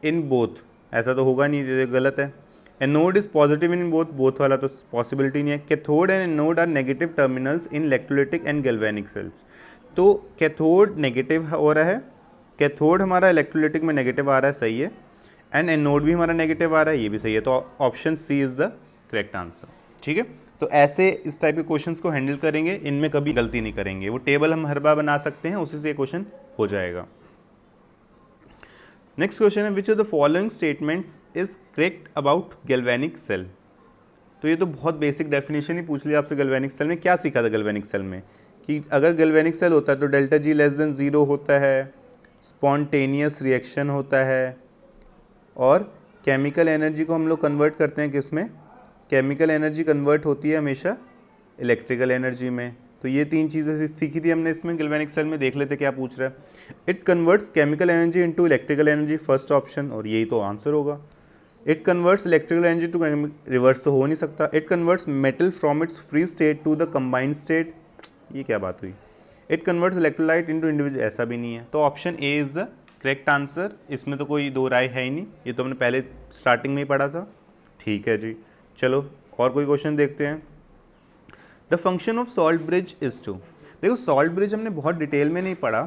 in both, ऐसा तो होगा नहीं, ये गलत है। Anode is positive in both, both वाला तो पॉसिबिलिटी नहीं है। Cathode and anode are negative terminals in electrolytic and galvanic cells. तो कैथोड नेगेटिव हो रहा है, कैथोड हमारा इलेक्ट्रोलाइटिक में नेगेटिव आ रहा है, सही है, एंड एनोड भी हमारा नेगेटिव आ रहा है, ये भी सही है। तो option C is the correct answer. ठीक है, तो ऐसे इस टाइप के क्वेश्चंस को हैंडल करेंगे, इनमें कभी गलती नहीं करेंगे। वो टेबल हम हर बार बना सकते हैं, उसी से क्वेश्चन हो जाएगा। नेक्स्ट क्वेश्चन है which of the following statements is correct about galvanic cell. तो ये तो बहुत बेसिक डेफिनेशन ही पूछ लिया आपसे। गैल्वेनिक सेल में क्या सीखा था? गैल्वेनिक सेल में कि अगर गैल्वेनिक सेल होता है तो डेल्टा जी लेस देन 0 होता है, स्पॉन्टेनियस रिएक्शन होता है, और केमिकल एनर्जी को हम लोग कन्वर्ट करते हैं किस में? केमिकल एनर्जी कन्वर्ट होती है हमेशा इलेक्ट्रिकल एनर्जी में। तो ये तीन चीज़ें सीखी थी हमने इसमें गैल्वेनिक सेल में। देख लेते क्या पूछ रहा है। It converts chemical energy into electrical energy, first option, और यही तो आंसर होगा। It converts electrical energy to, reverse तो हो नहीं सकता। It converts metal from its free state to the combined state, ये क्या बात हुई। It converts electrolyte into individual, ऐसा भी नहीं है। तो option A is the correct answer, इसमें तो कोई दो राय है ही नहीं, ये तो हमने पहले स्टार्टिंग में ही पढ़ा था। ठीक है जी, चलो और कोई क्वेश्चन देखते हैं। The function of salt bridge is to. देखो सॉल्ट ब्रिज हमने बहुत डिटेल में नहीं पढ़ा,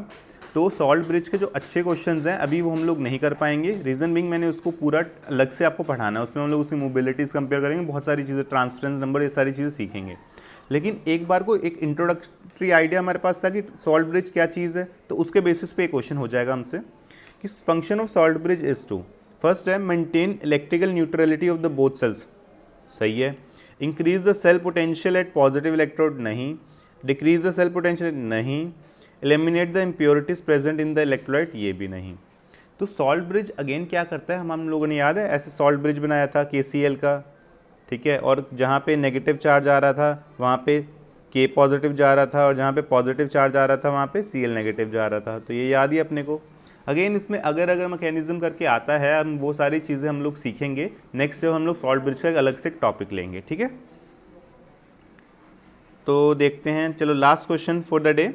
तो सॉल्ट ब्रिज के जो अच्छे क्वेश्चंस हैं अभी वो हम लोग नहीं कर पाएंगे। रीज़न बिंग मैंने उसको पूरा अलग से आपको पढ़ाना है, उसमें हम लोग उसकी मोबिलिटीज़ कंपेयर करेंगे, बहुत सारी चीज़ें, ट्रांसफरेंस नंबर, ये सारी चीज़ें सीखेंगे। लेकिन एक बार को एक इंट्रोडक्टरी आइडिया हमारे पास था कि सॉल्ट ब्रिज क्या चीज़ है, तो उसके बेसिस पे क्वेश्चन हो जाएगा हमसे कि function of salt bridge is two, first है maintain electrical neutrality of the both cells, सही है। Increase the cell potential at positive electrode, नहीं। डिक्रीज द सेल पोटेंशियल, नहीं। Eliminate the impurities present in the electrolyte, ये भी नहीं। तो salt bridge again क्या करता है, हम लोगों ने याद है ऐसे सॉल्ट ब्रिज बनाया था KCl का, ठीक है, और जहाँ पे नेगेटिव चार्ज आ रहा था वहाँ पे K पॉजिटिव जा रहा था, और जहाँ पे पॉजिटिव चार्ज आ रहा था वहाँ पे Cl नेगेटिव जा रहा था। तो ये याद ही अपने को। अगेन इसमें अगर मैकेनिज्म करके आता है, हम वो सारी चीज़ें हम लोग सीखेंगे नेक्स्ट जब हम लोग सॉल्ट ब्रिज का अलग से एक टॉपिक लेंगे, ठीक है। तो देखते हैं, चलो last question for the day.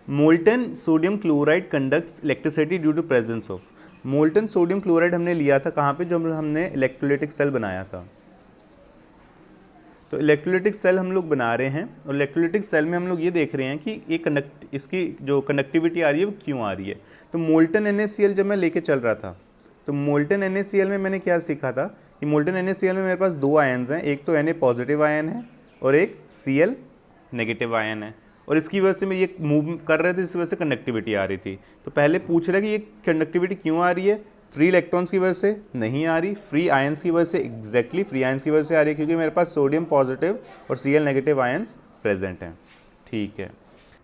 Molten sodium chloride conducts electricity due to presence of. Molten sodium chloride हमने लिया था कहाँ पे, जब हमने इलेक्ट्रोलाइटिक सेल बनाया था। तो इलेक्ट्रोलाइटिक सेल हम लोग बना रहे हैं, और इलेक्ट्रोलाइटिक सेल में हम लोग ये देख रहे हैं कि ये इसकी जो कंडक्टिविटी आ रही है वो क्यों आ रही है। तो मोल्टन NaCl जब मैं लेके चल रहा था, तो मोल्टन NaCl में मैंने क्या सीखा था कि मोल्टन NaCl में मेरे पास दो आयन्स हैं, एक तो Na पॉजिटिव आयन है और एक Cl नेगेटिव आयन है, और इसकी वजह से मैं ये मूव कर रहे थे, इस वजह से कंडक्टिविटी आ रही थी। तो पहले पूछ रहा है कि ये कंडक्टिविटी क्यों आ रही है, फ्री इलेक्ट्रॉन्स की वजह से नहीं आ रही, फ्री आयंस की वजह से, एग्जैक्टली फ्री आयंस की वजह से आ रही है, क्योंकि मेरे पास सोडियम पॉजिटिव और Cl नेगेटिव आयंस प्रेजेंट हैं, ठीक है।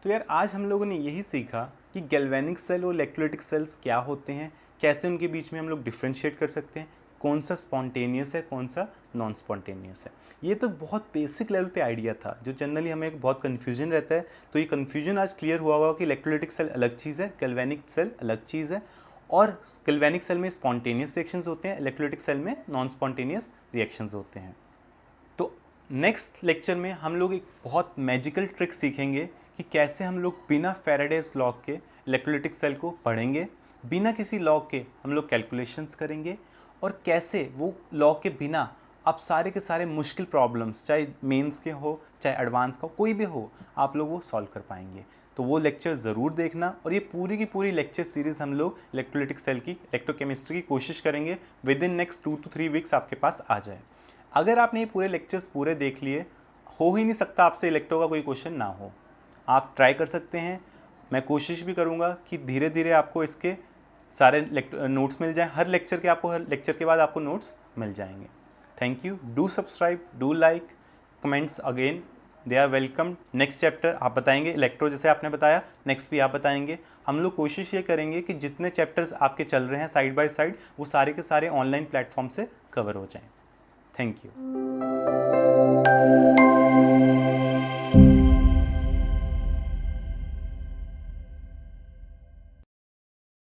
तो यार आज हम लोगों ने यही सीखा कि गैल्वेनिक सेल और इलेक्ट्रोलाइटिक सेल्स क्या होते हैं, कैसे उनके बीच में हम लोग डिफ्रेंशिएट कर सकते हैं, कौन सा स्पॉन्टेनियस है कौन सा नॉन स्पॉन्टेनियस है। ये तो बहुत बेसिक लेवल पे आइडिया था, जो जनरली हमें एक बहुत कन्फ्यूजन रहता है। तो ये कन्फ्यूजन आज क्लियर हुआ होगा कि इलेक्ट्रोलाइटिक सेल अलग चीज़ है, गैल्वेनिक सेल अलग चीज़ है, और गैल्वेनिक सेल में स्पॉन्टेनियस रिएक्शंस होते हैं, इलेक्ट्रोलाइटिक सेल में नॉन स्पॉन्टेनियस रिएक्शंस होते हैं। तो नेक्स्ट लेक्चर में हम लोग एक बहुत मैजिकल ट्रिक सीखेंगे कि कैसे हम लोग बिना फैराडेज लॉ के इलेक्ट्रोलाइटिक सेल को पढ़ेंगे, बिना किसी लॉ के हम लोग कैलकुलेशंस करेंगे, और कैसे वो लॉ के बिना आप सारे के सारे मुश्किल प्रॉब्लम्स, चाहे मेंस के हो चाहे एडवांस का कोई भी हो, आप लोग वो सॉल्व कर पाएंगे। तो वो लेक्चर ज़रूर देखना, और ये पूरी की पूरी लेक्चर सीरीज़ हम लोग इलेक्ट्रोलाइटिक सेल की इलेक्ट्रोकेमिस्ट्री की कोशिश करेंगे with in next 2 to 3 weeks आपके पास आ जाए। अगर आपने ये पूरे लेक्चर्स पूरे देख लिए, हो ही नहीं सकता आपसे इलेक्ट्रो का कोई क्वेश्चन ना हो। आप ट्राई कर सकते हैं, मैं कोशिश भी करूँगा कि धीरे धीरे आपको इसके सारे नोट्स मिल जाएँ, हर लेक्चर के बाद आपको नोट्स मिल जाएंगे। Thank you, do subscribe, do like, comments again, they are welcome. Next chapter आप बताएंगे, इलेक्ट्रो जैसे आपने बताया, नेक्स्ट भी आप बताएंगे। हम लोग कोशिश ये करेंगे कि जितने चैप्टर्स आपके चल रहे हैं साइड बाय साइड, वो सारे के सारे ऑनलाइन प्लेटफॉर्म से कवर हो जाएं। Thank you.